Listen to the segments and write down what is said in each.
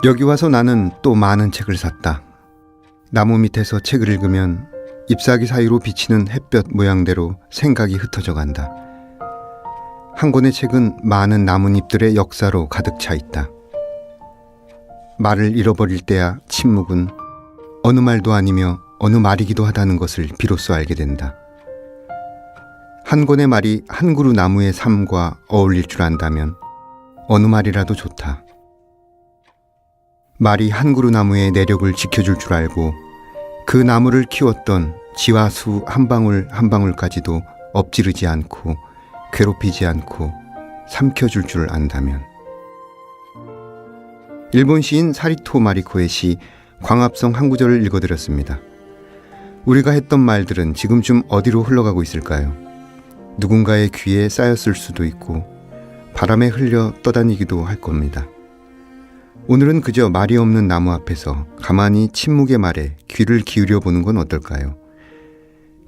여기 와서 나는 또 많은 책을 샀다. 나무 밑에서 책을 읽으면 잎사귀 사이로 비치는 햇볕 모양대로 생각이 흩어져 간다. 한 권의 책은 많은 나뭇잎들의 역사로 가득 차 있다. 말을 잃어버릴 때야 침묵은 어느 말도 아니며 어느 말이기도 하다는 것을 비로소 알게 된다. 한 권의 말이 한 그루 나무의 삶과 어울릴 줄 안다면 어느 말이라도 좋다. 말이 한 그루 나무의 내력을 지켜줄 줄 알고 그 나무를 키웠던 지와 수 한 방울 한 방울까지도 엎지르지 않고 괴롭히지 않고 삼켜줄 줄 안다면. 일본 시인 사리토 마리코의 시 광합성 한 구절을 읽어드렸습니다. 우리가 했던 말들은 지금쯤 어디로 흘러가고 있을까요? 누군가의 귀에 쌓였을 수도 있고 바람에 흘려 떠다니기도 할 겁니다. 오늘은 그저 말이 없는 나무 앞에서 가만히 침묵의 말에 귀를 기울여 보는 건 어떨까요?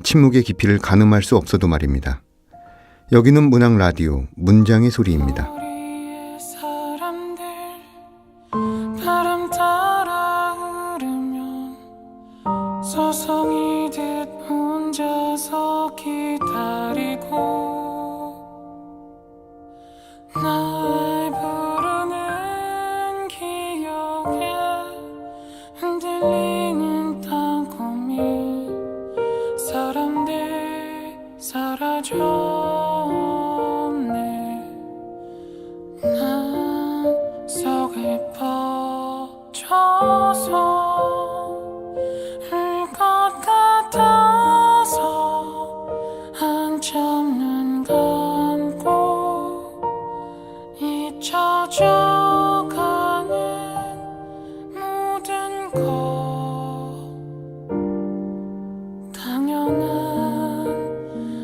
침묵의 깊이를 가늠할 수 없어도 말입니다. 여기는 문학 라디오 문장의 소리입니다. 바람 따라 흐르면 서성이듯 혼자서 기다리고 날 부르는 기억에 흔들리는 땅콩이 사람들 사라졌네. 난 속에 퍼져서 울 것 같아서 한참 눈 감고 잊혀져가는 모든 것 당연한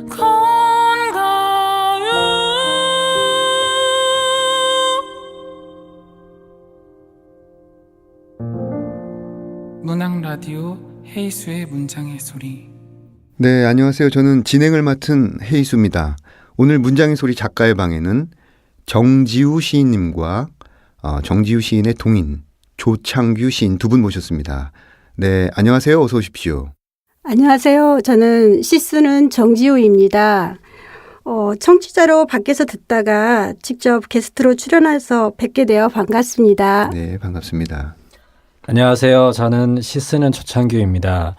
건가요? 문학 라디오 헤이수의 문장의 소리. 네, 안녕하세요. 저는 진행을 맡은 헤이수입니다. 오늘 문장의 소리 작가의 방에는 정지우 시인님과 정지우 시인의 동인 조창규 시인 두 분 모셨습니다. 네, 안녕하세요. 어서 오십시오. 안녕하세요. 저는 시 쓰는 정지우입니다. 청취자로 밖에서 듣다가 직접 게스트로 출연해서 뵙게 되어 반갑습니다. 네, 반갑습니다. 안녕하세요. 저는 시 쓰는 조창규입니다.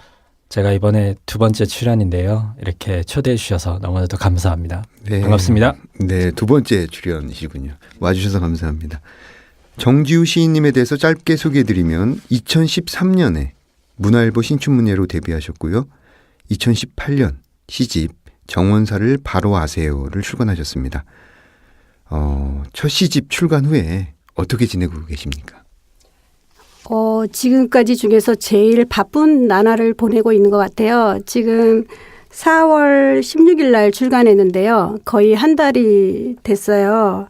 제가 이번에 두 번째 출연인데요. 이렇게 초대해 주셔서 너무나도 감사합니다. 네, 반갑습니다. 네, 두 번째 출연이시군요. 와주셔서 감사합니다. 정지우 시인님에 대해서 짧게 소개해드리면 2013년에 문화일보 신춘문예로 데뷔하셨고요. 2018년 시집 정원사를 바로 아세요를 출간하셨습니다. 첫 시집 출간 후에 어떻게 지내고 계십니까? 지금까지 중에서 제일 바쁜 나날을 보내고 있는 것 같아요. 지금 4월 16일 날 출간했는데요. 거의 한 달이 됐어요.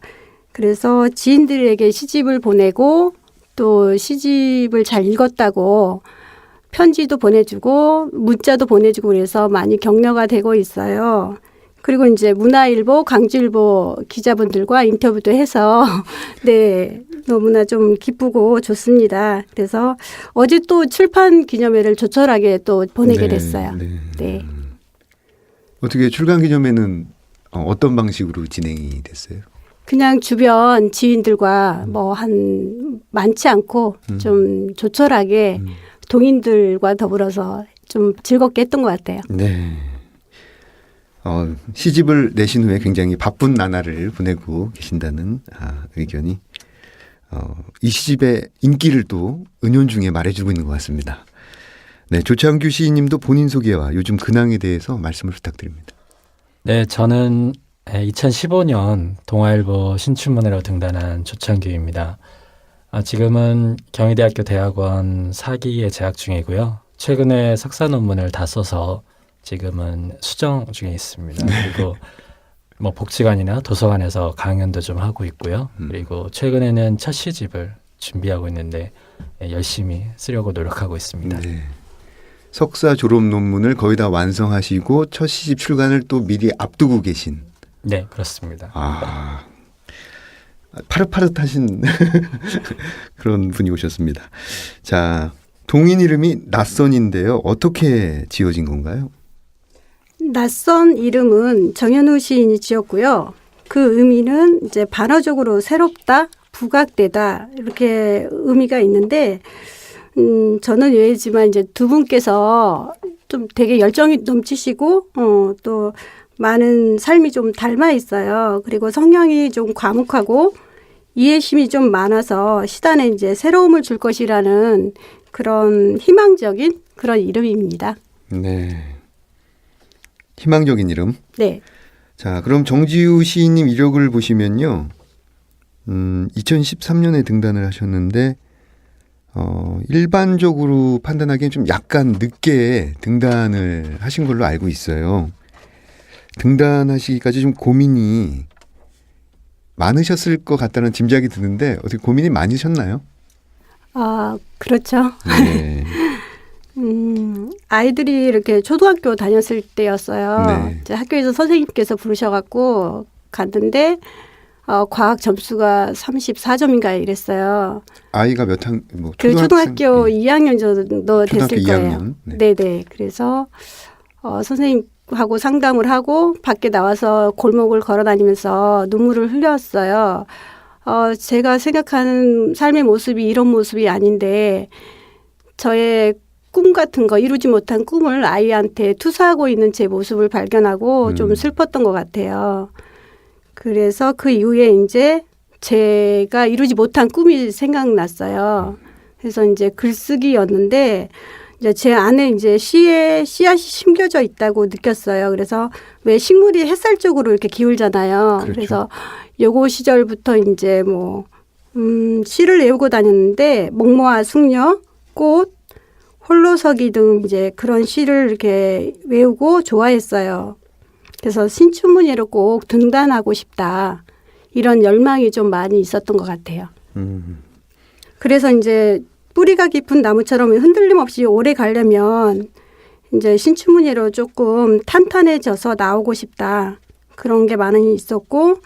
그래서 지인들에게 시집을 보내고 또 시집을 잘 읽었다고 편지도 보내주고 문자도 보내주고 그래서 많이 격려가 되고 있어요. 그리고 이제 문화일보, 광주일보 기자분들과 인터뷰도 해서 네, 너무나 좀 기쁘고 좋습니다. 그래서 어제 또 출판 기념회를 조촐하게 또 보내게 됐어요. 네. 어떻게 출간 기념회는 어떤 방식으로 진행이 됐어요? 그냥 주변 지인들과 많지 않고 좀 조촐하게 동인들과 더불어서 좀 즐겁게 했던 것 같아요. 네. 시집을 내신 후에 굉장히 바쁜 나날을 보내고 계신다는 의견이 이 시집의 인기를 또 은연중에 말해주고 있는 것 같습니다. 네, 조창규 시인님도 본인 소개와 요즘 근황에 대해서 말씀을 부탁드립니다. 네, 저는 2015년 동아일보 신춘문예로 등단한 조창규입니다. 지금은 경희대학교 대학원 4기에 재학 중이고요. 최근에 석사 논문을 다 써서 지금은 수정 중에 있습니다. 그리고 복지관이나 도서관에서 강연도 좀 하고 있고요. 그리고 최근에는 첫 시집을 준비하고 있는데 열심히 쓰려고 노력하고 있습니다. 네. 석사 졸업 논문을 거의 다 완성하시고 첫 시집 출간을 또 미리 앞두고 계신. 네, 그렇습니다. 파릇파릇하신 그런 분이 오셨습니다. 자, 동인 이름이 낯선인데요. 어떻게 지어진 건가요? 낯선 이름은 정현우 시인이 지었고요. 그 의미는 이제 반어적으로 새롭다, 부각되다 이렇게 의미가 있는데 저는 예지만 이제 두 분께서 좀 되게 열정이 넘치시고 또 많은 삶이 좀 닮아 있어요. 그리고 성향이 좀 과묵하고 이해심이 좀 많아서 시단에 이제 새로움을 줄 것이라는 그런 희망적인 그런 이름입니다. 네. 희망적인 이름. 네. 자, 그럼 정지우 시인님 이력을 보시면요. 2013년에 등단을 하셨는데 일반적으로 판단하기엔 좀 약간 늦게 등단을 하신 걸로 알고 있어요. 등단하시기까지 좀 고민이 많으셨을 것 같다는 짐작이 드는데 어떻게 고민이 많으셨나요? 아, 그렇죠. 네. 아이들이 이렇게 초등학교 다녔을 때였어요. 네. 이제 학교에서 선생님께서 부르셔갖고 갔는데 과학 점수가 34점인가 이랬어요. 아이가 몇 학, 뭐 그 초등학교 네. 2학년 정도 됐을 초등학교 거예요. 2학년. 네. 네네. 그래서 선생님하고 상담을 하고 밖에 나와서 골목을 걸어다니면서 눈물을 흘렸어요. 제가 생각하는 삶의 모습이 이런 모습이 아닌데 저의 꿈 같은 거 이루지 못한 꿈을 아이한테 투사하고 있는 제 모습을 발견하고 좀 슬펐던 것 같아요. 그래서 그 이후에 이제 제가 이루지 못한 꿈이 생각났어요. 그래서 이제 글쓰기였는데 이제 제 안에 이제 시에 씨앗이 심겨져 있다고 느꼈어요. 그래서 왜 식물이 햇살 쪽으로 이렇게 기울잖아요. 그렇죠. 그래서 요고 시절부터 이제 시를 외우고 다녔는데 목모와 숙녀, 꽃, 홀로서기 등 이제 그런 시를 이렇게 외우고 좋아했어요. 그래서 신춘문예로 꼭 등단하고 싶다. 이런 열망이 좀 많이 있었던 것 같아요. 그래서 이제 뿌리가 깊은 나무처럼 흔들림 없이 오래 가려면 이제 신춘문예로 조금 탄탄해져서 나오고 싶다. 그런 게 많이 있었고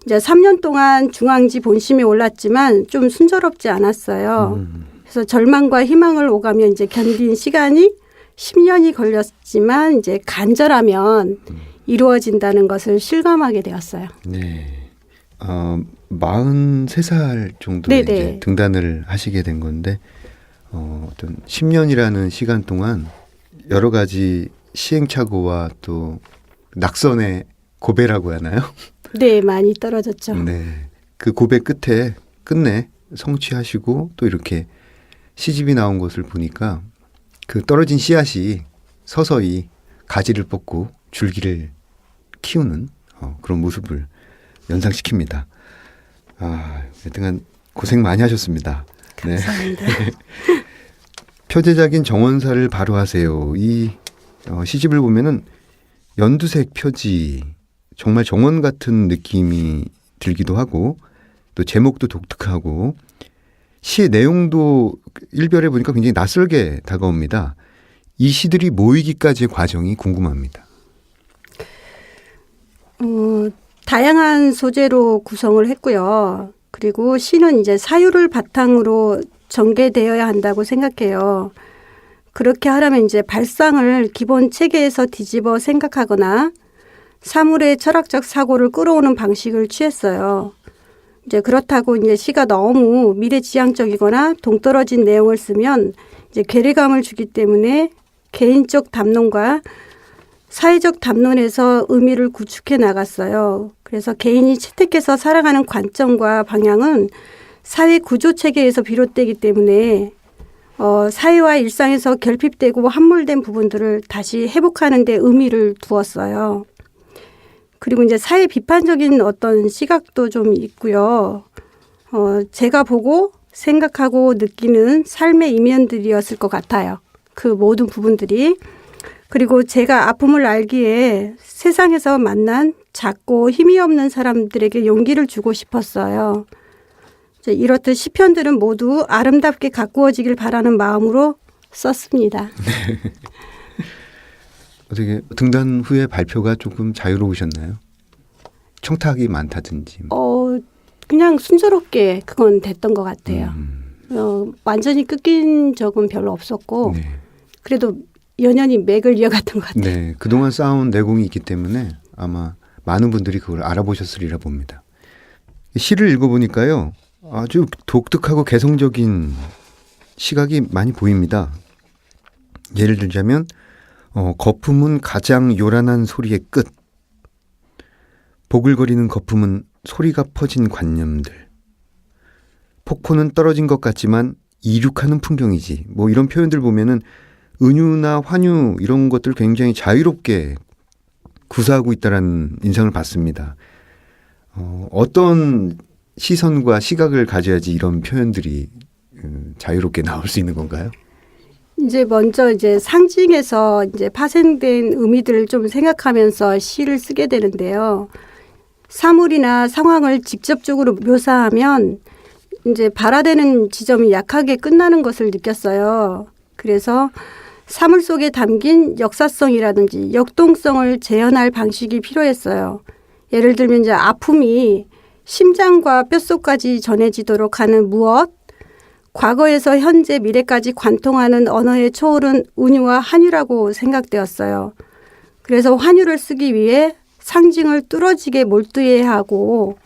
이제 3년 동안 중앙지 본심에 올랐지만 좀 순조롭지 않았어요. 그래서 절망과 희망을 오가며 이제 견딘 시간이 10년이 걸렸지만 이제 간절하면 이루어진다는 것을 실감하게 되었어요. 네. 43살 정도에 네네. 이제 등단을 하시게 된 건데 어떤 10년이라는 시간 동안 여러 가지 시행착오와 또 낙선의 고배라고 하나요? 네, 많이 떨어졌죠. 네. 그 고배 끝내 성취하시고 또 이렇게 시집이 나온 것을 보니까 그 떨어진 씨앗이 서서히 가지를 뽑고 줄기를 키우는 그런 모습을 연상시킵니다. 여튼간 고생 많이 하셨습니다. 감사합니다. 네. 표제작인 정원사를 바로 하세요. 이 시집을 보면은 연두색 표지, 정말 정원 같은 느낌이 들기도 하고 또 제목도 독특하고 시의 내용도 일별해 보니까 굉장히 낯설게 다가옵니다. 이 시들이 모이기까지의 과정이 궁금합니다. 다양한 소재로 구성을 했고요. 그리고 시는 이제 사유를 바탕으로 전개되어야 한다고 생각해요. 그렇게 하려면 이제 발상을 기본 체계에서 뒤집어 생각하거나 사물의 철학적 사고를 끌어오는 방식을 취했어요. 이제 그렇다고 이제 시가 너무 미래지향적이거나 동떨어진 내용을 쓰면 이제 괴리감을 주기 때문에 개인적 담론과 사회적 담론에서 의미를 구축해 나갔어요. 그래서 개인이 채택해서 살아가는 관점과 방향은 사회 구조 체계에서 비롯되기 때문에 사회와 일상에서 결핍되고 함몰된 부분들을 다시 회복하는 데 의미를 두었어요. 그리고 이제 사회 비판적인 어떤 시각도 좀 있고요. 제가 보고 생각하고 느끼는 삶의 이면들이었을 것 같아요. 그 모든 부분들이. 그리고 제가 아픔을 알기에 세상에서 만난 작고 힘이 없는 사람들에게 용기를 주고 싶었어요. 이렇듯 시편들은 모두 아름답게 가꾸어지길 바라는 마음으로 썼습니다. 어떻게 등단 후에 발표가 조금 자유로우셨나요? 청탁이 많다든지. 그냥 순조롭게 그건 됐던 것 같아요. 완전히 끊긴 적은 별로 없었고 네. 그래도 연연히 맥을 이어갔던 것 같아요. 네, 그동안 쌓아온 내공이 있기 때문에 아마 많은 분들이 그걸 알아보셨으리라 봅니다. 시를 읽어보니까요. 아주 독특하고 개성적인 시각이 많이 보입니다. 예를 들자면 거품은 가장 요란한 소리의 끝. 보글거리는 거품은 소리가 퍼진 관념들. 폭포는 떨어진 것 같지만 이륙하는 풍경이지. 뭐 이런 표현들 보면은 은유나 환유 이런 것들 굉장히 자유롭게 구사하고 있다라는 인상을 받습니다. 어떤 시선과 시각을 가져야지 이런 표현들이 자유롭게 나올 수 있는 건가요? 이제 먼저 이제 상징에서 이제 파생된 의미들을 좀 생각하면서 시를 쓰게 되는데요. 사물이나 상황을 직접적으로 묘사하면 이제 발화되는 지점이 약하게 끝나는 것을 느꼈어요. 그래서 사물 속에 담긴 역사성이라든지 역동성을 재현할 방식이 필요했어요. 예를 들면 이제 아픔이 심장과 뼛속까지 전해지도록 하는 무엇, 과거에서 현재 미래까지 관통하는 언어의 초월은 은유와 한유라고 생각되었어요. 그래서 한유를 쓰기 위해 상징을 뚫어지게 몰두해야 하고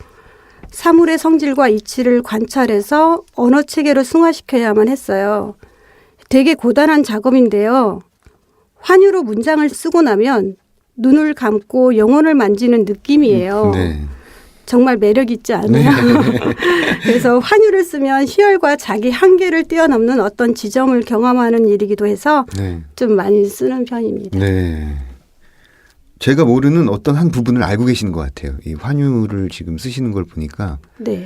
사물의 성질과 이치를 관찰해서 언어 체계로 승화시켜야만 했어요. 되게 고단한 작업인데요. 환유로 문장을 쓰고 나면 눈을 감고 영혼을 만지는 느낌이에요. 네. 정말 매력 있지 않아요? 네. 그래서 환유를 쓰면 희열과 자기 한계를 뛰어넘는 어떤 지점을 경험하는 일이기도 해서 네. 좀 많이 쓰는 편입니다. 네. 제가 모르는 어떤 한 부분을 알고 계시는 것 같아요. 이 환유를 지금 쓰시는 걸 보니까 네.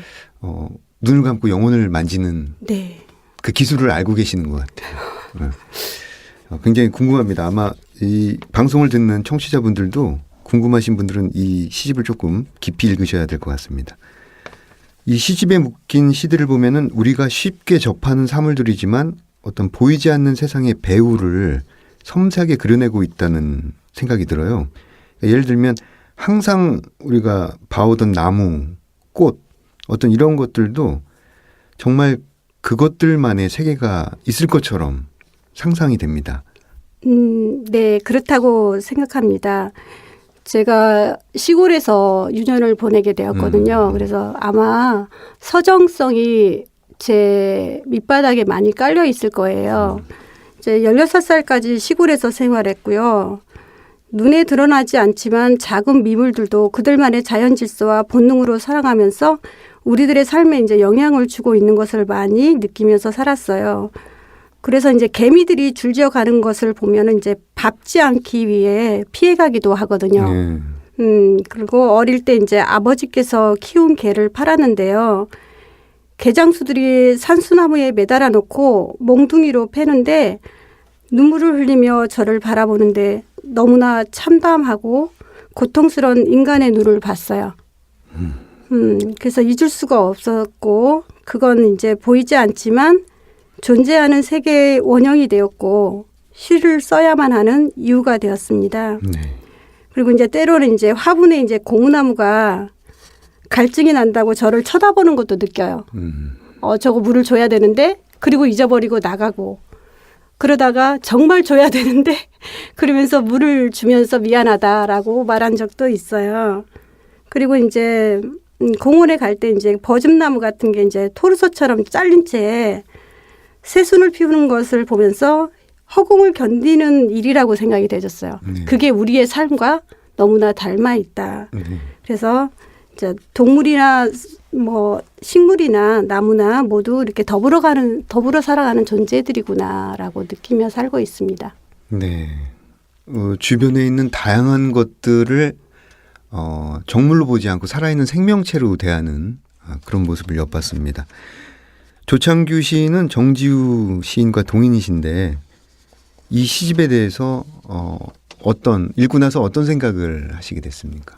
눈을 감고 영혼을 만지는 네. 그 기술을 알고 계시는 것 같아요. 굉장히 궁금합니다. 아마 이 방송을 듣는 청취자분들도 궁금하신 분들은 이 시집을 조금 깊이 읽으셔야 될 것 같습니다. 이 시집에 묶인 시들을 보면은 우리가 쉽게 접하는 사물들이지만 어떤 보이지 않는 세상의 배우를 섬세하게 그려내고 있다는 생각이 들어요. 예를 들면 항상 우리가 봐오던 나무, 꽃, 어떤 이런 것들도 정말 그것들만의 세계가 있을 것처럼 상상이 됩니다. 네, 그렇다고 생각합니다. 제가 시골에서 유년을 보내게 되었거든요. 그래서 아마 서정성이 제 밑바닥에 많이 깔려 있을 거예요. 이제 16살까지 시골에서 생활했고요. 눈에 드러나지 않지만 작은 미물들도 그들만의 자연 질서와 본능으로 살아가면서 우리들의 삶에 이제 영향을 주고 있는 것을 많이 느끼면서 살았어요. 그래서 이제 개미들이 줄지어 가는 것을 보면은 이제 밟지 않기 위해 피해가기도 하거든요. 그리고 어릴 때 이제 아버지께서 키운 개를 팔았는데요. 개장수들이 산수나무에 매달아 놓고 몽둥이로 패는데 눈물을 흘리며 저를 바라보는데 너무나 참담하고 고통스러운 인간의 눈을 봤어요. 그래서 잊을 수가 없었고 그건 이제 보이지 않지만 존재하는 세계의 원형이 되었고 시를 써야만 하는 이유가 되었습니다. 네. 그리고 이제 때로는 이제 화분에 이제 고무나무가 갈증이 난다고 저를 쳐다보는 것도 느껴요. 저거 물을 줘야 되는데 그리고 잊어버리고 나가고 그러다가 정말 줘야 되는데 그러면서 물을 주면서 미안하다라고 말한 적도 있어요. 그리고 이제 공원에 갈 때 이제 버즘나무 같은 게 이제 토르소처럼 잘린 채 새순을 피우는 것을 보면서 허공을 견디는 일이라고 생각이 되졌어요. 그게 우리의 삶과 너무나 닮아 있다. 그래서 이제 동물이나 뭐 식물이나 나무나 모두 이렇게 더불어 살아가는 존재들이구나라고 느끼며 살고 있습니다. 네. 주변에 있는 다양한 것들을 정물로 보지 않고 살아있는 생명체로 대하는 그런 모습을 엿봤습니다. 조창규 시인은 정지우 시인과 동인이신데 이 시집에 대해서 읽고 나서 어떤 생각을 하시게 됐습니까?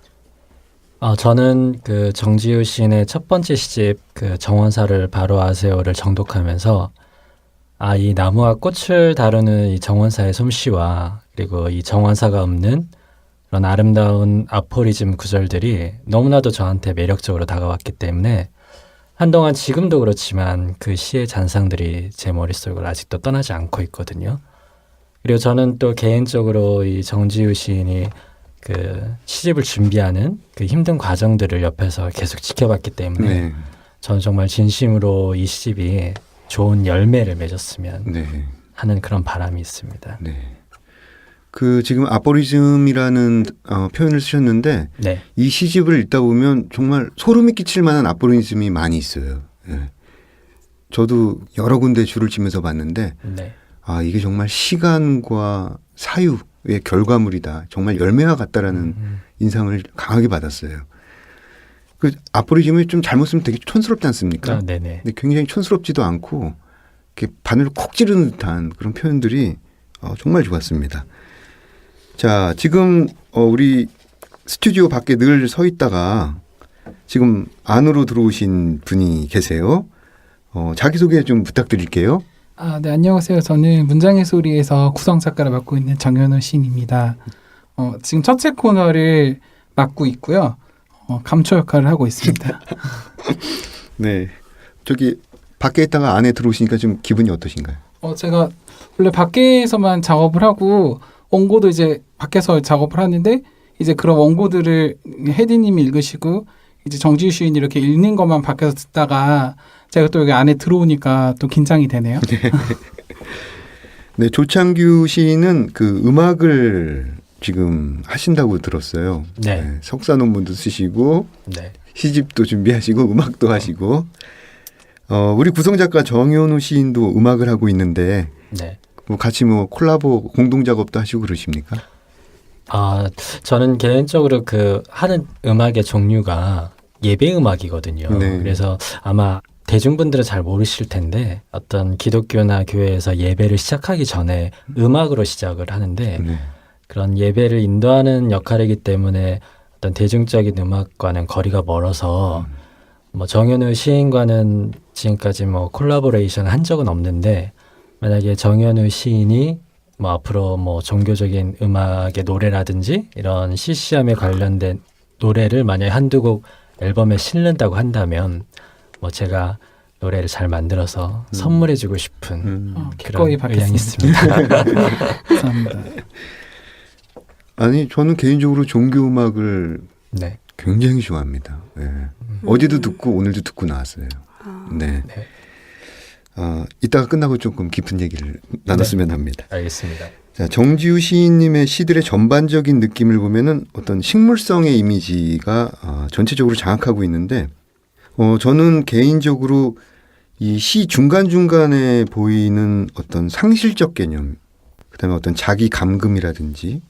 저는 그 정지우 시인의 첫 번째 시집 그 정원사를 바로 아세요를 정독하면서 이 나무와 꽃을 다루는 이 정원사의 솜씨와 그리고 이 정원사가 읊는 그런 아름다운 아포리즘 구절들이 너무나도 저한테 매력적으로 다가왔기 때문에 한동안 지금도 그렇지만 그 시의 잔상들이 제 머릿속을 아직도 떠나지 않고 있거든요. 그리고 저는 또 개인적으로 이 정지우 시인이 그 시집을 준비하는 그 힘든 과정들을 옆에서 계속 지켜봤기 때문에 네. 저는 정말 진심으로 이 시집이 좋은 열매를 맺었으면 네. 하는 그런 바람이 있습니다. 네. 그 지금 아포리즘이라는 표현을 쓰셨는데 네. 이 시집을 읽다 보면 정말 소름이 끼칠 만한 아포리즘이 많이 있어요. 예. 저도 여러 군데 줄을 치면서 봤는데 네. 아 이게 정말 시간과 사유의 결과물이다. 정말 열매와 같다라는 인상을 강하게 받았어요. 그 아포리즘을 좀 잘못 쓰면 되게 촌스럽지 않습니까? 아, 네네. 근데 굉장히 촌스럽지도 않고 이렇게 바늘을 콕 찌르는 듯한 그런 표현들이 정말 좋았습니다. 자, 지금 우리 스튜디오 밖에 늘 서 있다가 지금 안으로 들어오신 분이 계세요. 자기소개 좀 부탁드릴게요. 네, 안녕하세요. 저는 문장의 소리에서 구성 작가를 맡고 있는 정현우 시인입니다. 지금 첫째 코너를 맡고 있고요. 감초 역할을 하고 있습니다. 네. 저기 밖에 있다가 안에 들어오시니까 좀 기분이 어떠신가요? 제가 원래 밖에서만 작업을 하고 원고도 이제 밖에서 작업을 하는데 이제 그런 원고들을 헤디님이 읽으시고 이제 정지우 시인이 이렇게 읽는 것만 밖에서 듣다가 제가 또 여기 안에 들어오니까 또 긴장이 되네요. 네, 조창규 시인은 그 음악을 지금 하신다고 들었어요. 네. 석사 논문도 쓰시고 네. 시집도 준비하시고 음악도 하시고 우리 구성 작가 정현우 시인도 음악을 하고 있는데 네. 뭐 같이 뭐 콜라보 공동 작업도 하시고 그러십니까? 저는 개인적으로 그 하는 음악의 종류가 예배 음악이거든요. 네. 그래서 아마 대중분들은 잘 모르실 텐데 어떤 기독교나 교회에서 예배를 시작하기 전에 음악으로 시작을 하는데 네. 그런 예배를 인도하는 역할이기 때문에 어떤 대중적인 음악과는 거리가 멀어서 뭐 정현우 시인과는 지금까지 뭐 콜라보레이션을 한 적은 없는데 만약에 정현우 시인이 뭐 앞으로 뭐 종교적인 음악의 노래라든지 이런 CCM에 관련된 노래를 만약에 한두 곡 앨범에 실는다고 한다면 뭐 제가 노래를 잘 만들어서 선물해주고 싶은 그런 기꺼이 의향이 있습니다. 감사합니다. 아니 저는 개인적으로 종교 음악을 네. 굉장히 좋아합니다. 네. 어제도 듣고 오늘도 듣고 나왔어요. 네. 네. 이따가 끝나고 조금 깊은 얘기를 나눴으면 합니다. 알겠습니다. 자, 정지우 시인님의 시들의 전반적인 느낌을 보면은 어떤 식물성의 이미지가 전체적으로 장악하고 있는데, 저는 개인적으로 이 시 중간중간에 보이는 어떤 상실적 개념, 그다음에 어떤 자기 감금이라든지,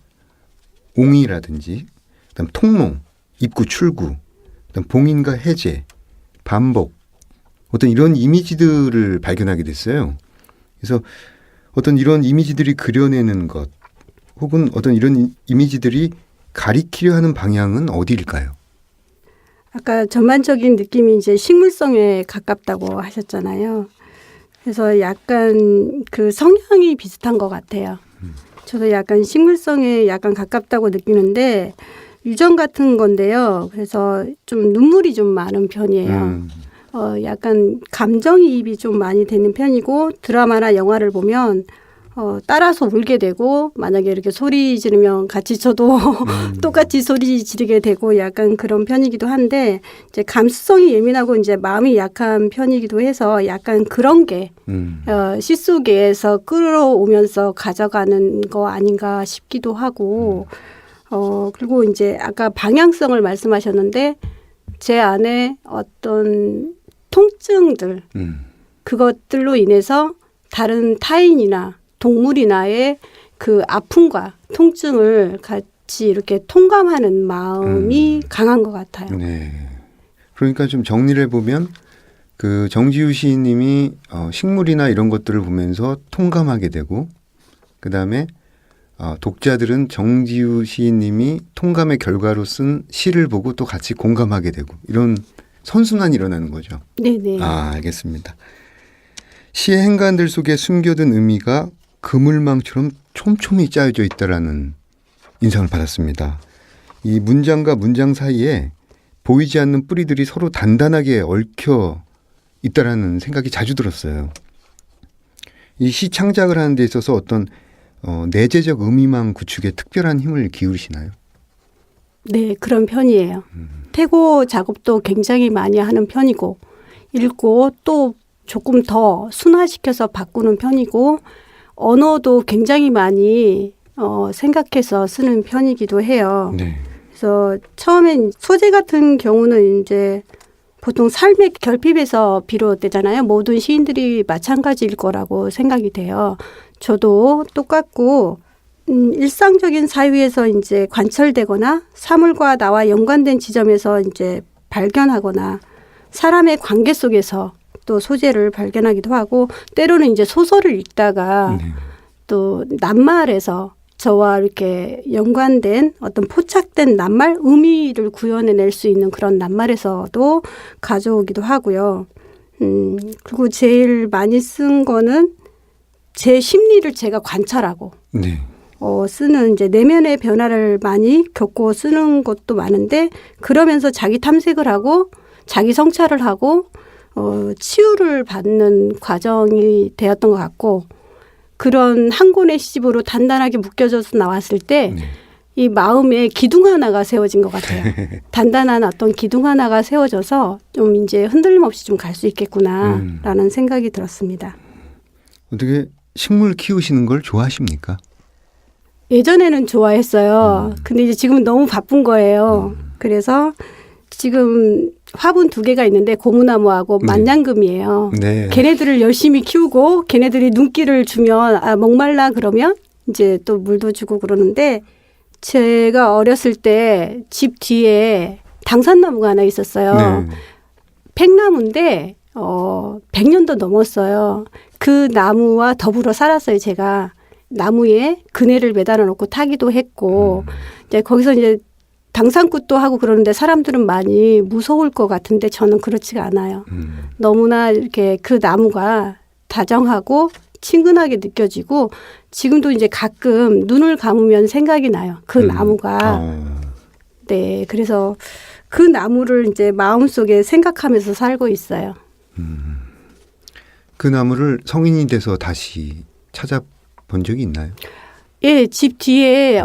옹이라든지, 그다음 통몽, 입구 출구, 그다음 봉인과 해제, 반복, 어떤 이런 이미지들을 발견하게 됐어요. 그래서 어떤 이런 이미지들이 그려내는 것 혹은 어떤 이런 이미지들이 가리키려 하는 방향은 어디일까요? 아까 전반적인 느낌이 이제 식물성에 가깝다고 하셨잖아요. 그래서 약간 그 성향이 비슷한 것 같아요. 저도 약간 식물성에 약간 가깝다고 느끼는데 유전 같은 건데요. 그래서 좀 눈물이 좀 많은 편이에요. 약간 감정이입이 좀 많이 되는 편이고 드라마나 영화를 보면 따라서 울게 되고 만약에 이렇게 소리 지르면 같이 저도 똑같이 소리 지르게 되고 약간 그런 편이기도 한데 이제 감수성이 예민하고 이제 마음이 약한 편이기도 해서 약간 그런 게 시 속에서 끌어오면서 가져가는 거 아닌가 싶기도 하고 그리고 이제 아까 방향성을 말씀하셨는데 제 안에 어떤 통증들 그것들로 인해서 다른 타인이나 동물이나의 그 아픔과 통증을 같이 이렇게 통감하는 마음이 강한 것 같아요. 네. 그러니까 좀 정리를 해보면 그 정지우 시인님이 식물이나 이런 것들을 보면서 통감하게 되고 그다음에 독자들은 정지우 시인님이 통감의 결과로 쓴 시를 보고 또 같이 공감하게 되고 이런 선순환이 일어나는 거죠. 네네. 알겠습니다. 시의 행간들 속에 숨겨둔 의미가 그물망처럼 촘촘히 짜여져 있다라는 인상을 받았습니다. 이 문장과 문장 사이에 보이지 않는 뿌리들이 서로 단단하게 얽혀 있다라는 생각이 자주 들었어요. 이 시 창작을 하는 데 있어서 어떤 내재적 의미망 구축에 특별한 힘을 기울이시나요? 네, 그런 편이에요. 태고 작업도 굉장히 많이 하는 편이고 읽고 또 조금 더 순화시켜서 바꾸는 편이고 언어도 굉장히 많이 생각해서 쓰는 편이기도 해요. 네. 그래서 처음엔 소재 같은 경우는 이제 보통 삶의 결핍에서 비롯되잖아요. 모든 시인들이 마찬가지일 거라고 생각이 돼요. 저도 똑같고 일상적인 사유에서 이제 관철되거나 사물과 나와 연관된 지점에서 이제 발견하거나 사람의 관계 속에서 또 소재를 발견하기도 하고 때로는 이제 소설을 읽다가 네. 또 낱말에서 저와 이렇게 연관된 어떤 포착된 낱말 의미를 구현해낼 수 있는 그런 낱말에서도 가져오기도 하고요. 그리고 제일 많이 쓴 거는 제 심리를 제가 관찰하고 네. 쓰는 이제 내면의 변화를 많이 겪고 쓰는 것도 많은데 그러면서 자기 탐색을 하고 자기 성찰을 하고 치유를 받는 과정이 되었던 것 같고 그런 한 권의 시집으로 단단하게 묶여져서 나왔을 때 이 마음에 기둥 하나가 세워진 것 같아요. 단단한 어떤 기둥 하나가 세워져서 좀 이제 흔들림 없이 좀 갈 수 있겠구나라는 생각이 들었습니다. 어떻게 식물 키우시는 걸 좋아하십니까? 예전에는 좋아했어요. 근데 이제 지금은 너무 바쁜 거예요. 그래서 지금 화분 2개가 있는데 고무나무하고 만냥금이에요. 네. 걔네들을 열심히 키우고 걔네들이 눈길을 주면 목말라 그러면 이제 또 물도 주고 그러는데 제가 어렸을 때 집 뒤에 당산나무가 하나 있었어요. 네. 팽나무인데 100년도 넘었어요. 그 나무와 더불어 살았어요. 제가 나무에 그네를 매달아 놓고 타기도 했고 이제 거기서 이제 당산굿도 하고 그러는데 사람들은 많이 무서울 것 같은데 저는 그렇지가 않아요. 너무나 이렇게 그 나무가 다정하고 친근하게 느껴지고 지금도 이제 가끔 눈을 감으면 생각이 나요. 그 나무가. 네. 그래서 그 나무를 이제 마음속에 생각하면서 살고 있어요. 그 나무를 성인이 돼서 다시 찾아본 적이 있나요? 예, 집 뒤에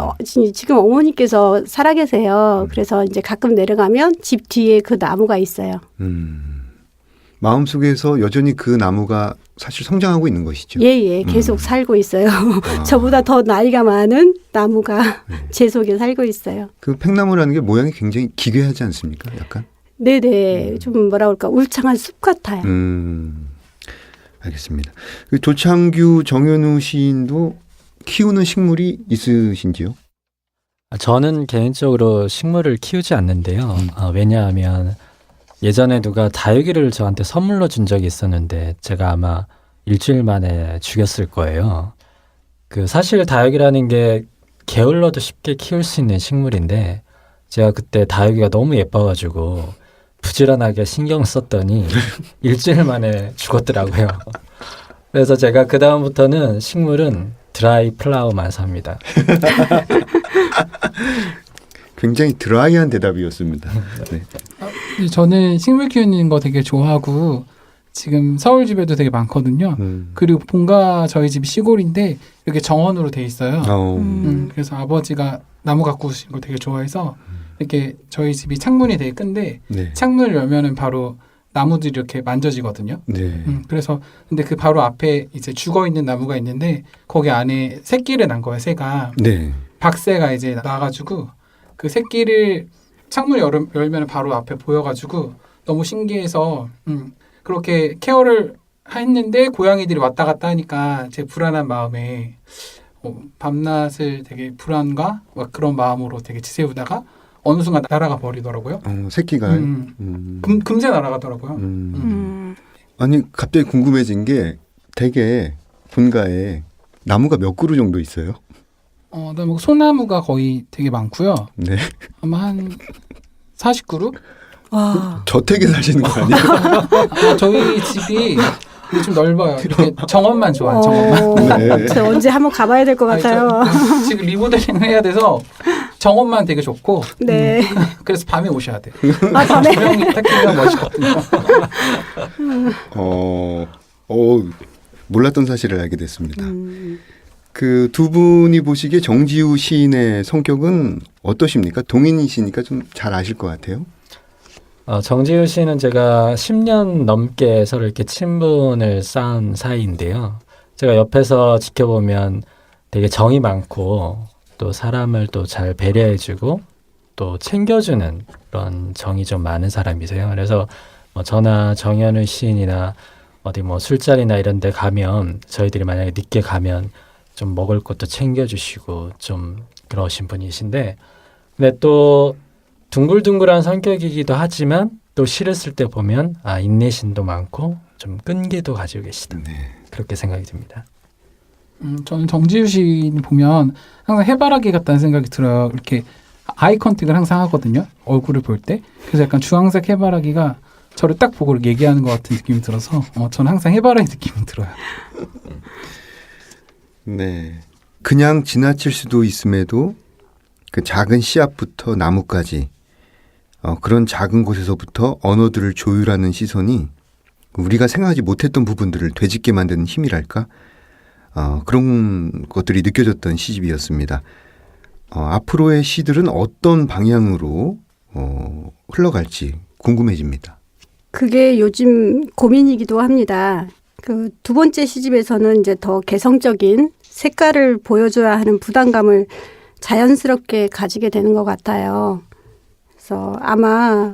지금 어머니께서 살아계세요. 그래서 이제 가끔 내려가면 집 뒤에 그 나무가 있어요. 마음속에서 여전히 그 나무가 사실 성장하고 있는 것이죠. 예, 계속 살고 있어요. 저보다 더 나이가 많은 나무가 제 속에 살고 있어요. 그 팽나무라는 게 모양이 굉장히 기괴하지 않습니까? 약간? 네네. 좀 뭐라 그럴까 울창한 숲 같아요. 알겠습니다. 그 조창규, 정현우 시인도 키우는 식물이 있으신지요? 저는 개인적으로 식물을 키우지 않는데요. 왜냐하면 예전에 누가 다육이를 저한테 선물로 준 적이 있었는데 제가 아마 일주일 만에 죽였을 거예요. 그 사실 다육이라는 게 게을러도 쉽게 키울 수 있는 식물인데 제가 그때 다육이가 너무 예뻐가지고 부지런하게 신경 썼더니 일주일 만에 죽었더라고요. 그래서 제가 그 다음부터는 식물은 드라이 플라워만 삽니다. 굉장히 드라이한 대답이었습니다. 네. 저는 식물 키우는 거 되게 좋아하고 지금 서울 집에도 되게 많거든요. 그리고 본가 저희 집이 시골인데 이렇게 정원으로 돼 있어요. 그래서 아버지가 나무 가꾸신 거 되게 좋아해서 이렇게 저희 집이 창문이 되게 큰데 네. 창문을 열면은 바로 나무들이 이렇게 만져지거든요. 네. 그래서 근데 그 바로 앞에 이제 죽어 있는 나무가 있는데 거기 안에 새끼를 난 거예요. 새가 네. 박새가 이제 나가지고 그 새끼를 창문 열면 바로 앞에 보여가지고 너무 신기해서 그렇게 케어를 했는데 고양이들이 왔다 갔다 하니까 제 불안한 마음에 밤낮을 되게 불안과 막 그런 마음으로 되게 지새우다가 어느 순간 날아가 버리더라고요. 새끼가요? 금세 날아가더라고요. 아니 갑자기 궁금해진 게 되게 본가에 나무가 몇 그루 정도 있어요? 그다음에 소나무가 거의 되게 많고요. 네. 아마 한 40그루? 와. 저택에 사시는 거 아니에요? 저희 집이 좀 넓어요. 이렇게 정원만 좋아요. 정원만. 네. 저 언제 한번 가봐야 될 것 같아요. 지금 리모델링을 해야 돼서 정원만 되게 좋고 네. 그래서 밤에 오셔야 돼요. 아, 밤에. 조명이 딱 켜면 멋있거든요. 몰랐던 사실을 알게 됐습니다. 그 두 분이 보시기에 정지우 시인의 성격은 어떠십니까? 동인이시니까 좀 잘 아실 것 같아요. 정지우 씨는 제가 10년 넘게 서로 이렇게 친분을 쌓은 사이인데요. 제가 옆에서 지켜보면 되게 정이 많고 또 사람을 또 잘 배려해주고 또 챙겨주는 그런 정이 좀 많은 사람이세요. 그래서 뭐 저나 정현우 시인이나 어디 뭐 술자리나 이런 데 가면 저희들이 만약에 늦게 가면 좀 먹을 것도 챙겨주시고 좀 그러신 분이신데 근데 또 둥글둥글한 성격이기도 하지만 또 시를 쓸 때 보면 인내심도 많고 좀 끈기도 가지고 계시다. 그렇게 생각이 듭니다. 저는 정지우 시인 보면 항상 해바라기 같다는 생각이 들어요. 이렇게 아이 컨택을 항상 하거든요. 얼굴을 볼 때. 그래서 약간 주황색 해바라기가 저를 딱 보고 얘기하는 것 같은 느낌이 들어서 저는 항상 해바라기 느낌이 들어요. 네. 그냥 지나칠 수도 있음에도 그 작은 씨앗부터 나무까지 그런 작은 곳에서부터 언어들을 조율하는 시선이 우리가 생각하지 못했던 부분들을 되짚게 만드는 힘이랄까? 그런 것들이 느껴졌던 시집이었습니다. 앞으로의 시들은 어떤 방향으로 흘러갈지 궁금해집니다. 그게 요즘 고민이기도 합니다. 그 두 번째 시집에서는 이제 더 개성적인 색깔을 보여줘야 하는 부담감을 자연스럽게 가지게 되는 것 같아요. 그래서 아마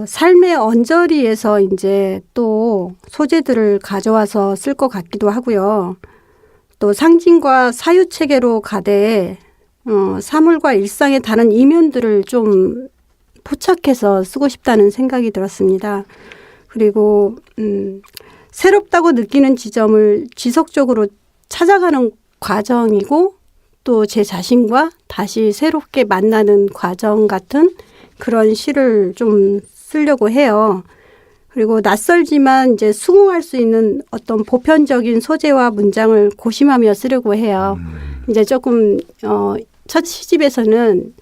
삶의 언저리에서 이제 또 소재들을 가져와서 쓸 것 같기도 하고요. 또 상징과 사유 체계로 가되 사물과 일상의 다른 이면들을 좀 포착해서 쓰고 싶다는 생각이 들었습니다. 그리고 새롭다고 느끼는 지점을 지속적으로 찾아가는 과정이고 또 제 자신과 다시 새롭게 만나는 과정 같은 그런 시를 좀 쓰려고 해요. 그리고 낯설지만 이제 수긍할 수 있는 어떤 보편적인 소재와 문장을 고심하며 쓰려고 해요. 이제 조금 첫 시집에서는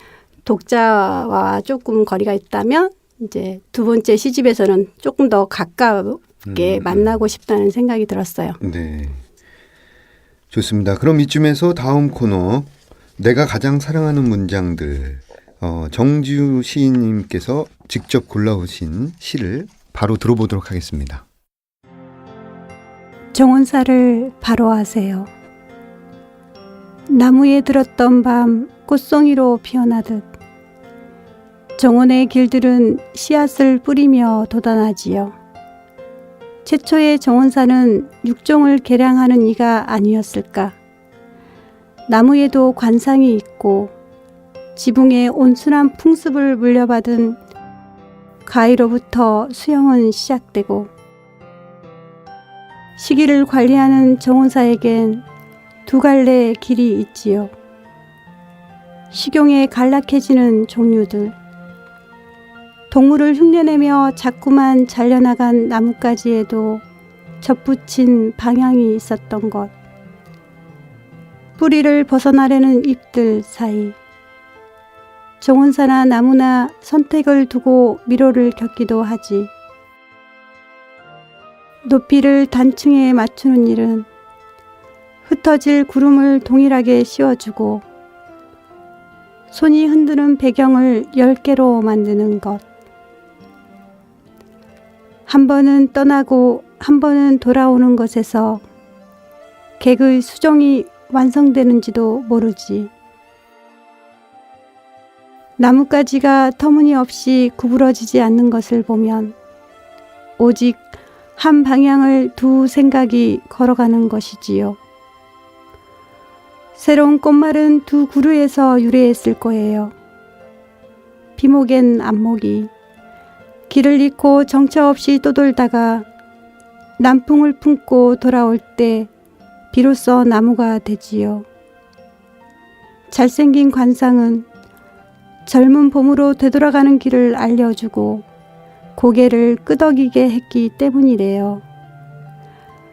독자와 조금 거리가 있다면 이제 두 번째 시집에서는 조금 더 가깝게 만나고 싶다는 생각이 들었어요. 네. 좋습니다. 그럼 이쯤에서 다음 코너 내가 가장 사랑하는 문장들 정지우 시인님께서 직접 골라오신 시를 바로 들어보도록 하겠습니다. 정원사를 바로 하세요. 나무에 들었던 밤 꽃송이로 피어나듯 정원의 길들은 씨앗을 뿌리며 돋아나지요. 최초의 정원사는 육종을 개량하는 이가 아니었을까. 나무에도 관상이 있고 지붕의 온순한 풍습을 물려받은 가위로부터 수영은 시작되고 시기를 관리하는 정원사에겐 두 갈래의 길이 있지요. 식용에 간략해지는 종류들, 동물을 흉내내며 자꾸만 잘려나간 나뭇가지에도 접붙인 방향이 있었던 것, 뿌리를 벗어나려는 잎들 사이, 정원사나 나무나 선택을 두고 미로를 겪기도 하지. 높이를 단층에 맞추는 일은 흩어질 구름을 동일하게 씌워주고 손이 흔드는 배경을 10개로 만드는 것. 한 번은 떠나고 한 번은 돌아오는 것에서 객의 수종이 완성되는지도 모르지. 나뭇가지가 터무니없이 구부러지지 않는 것을 보면 오직 한 방향을 두 생각이 걸어가는 것이지요. 새로운 꽃말은 두 구루에서 유래했을 거예요. 비목엔 안목이 길을 잃고 정처 없이 떠돌다가 남풍을 품고 돌아올 때 비로소 나무가 되지요. 잘생긴 관상은 젊은 봄으로 되돌아가는 길을 알려주고 고개를 끄덕이게 했기 때문이래요.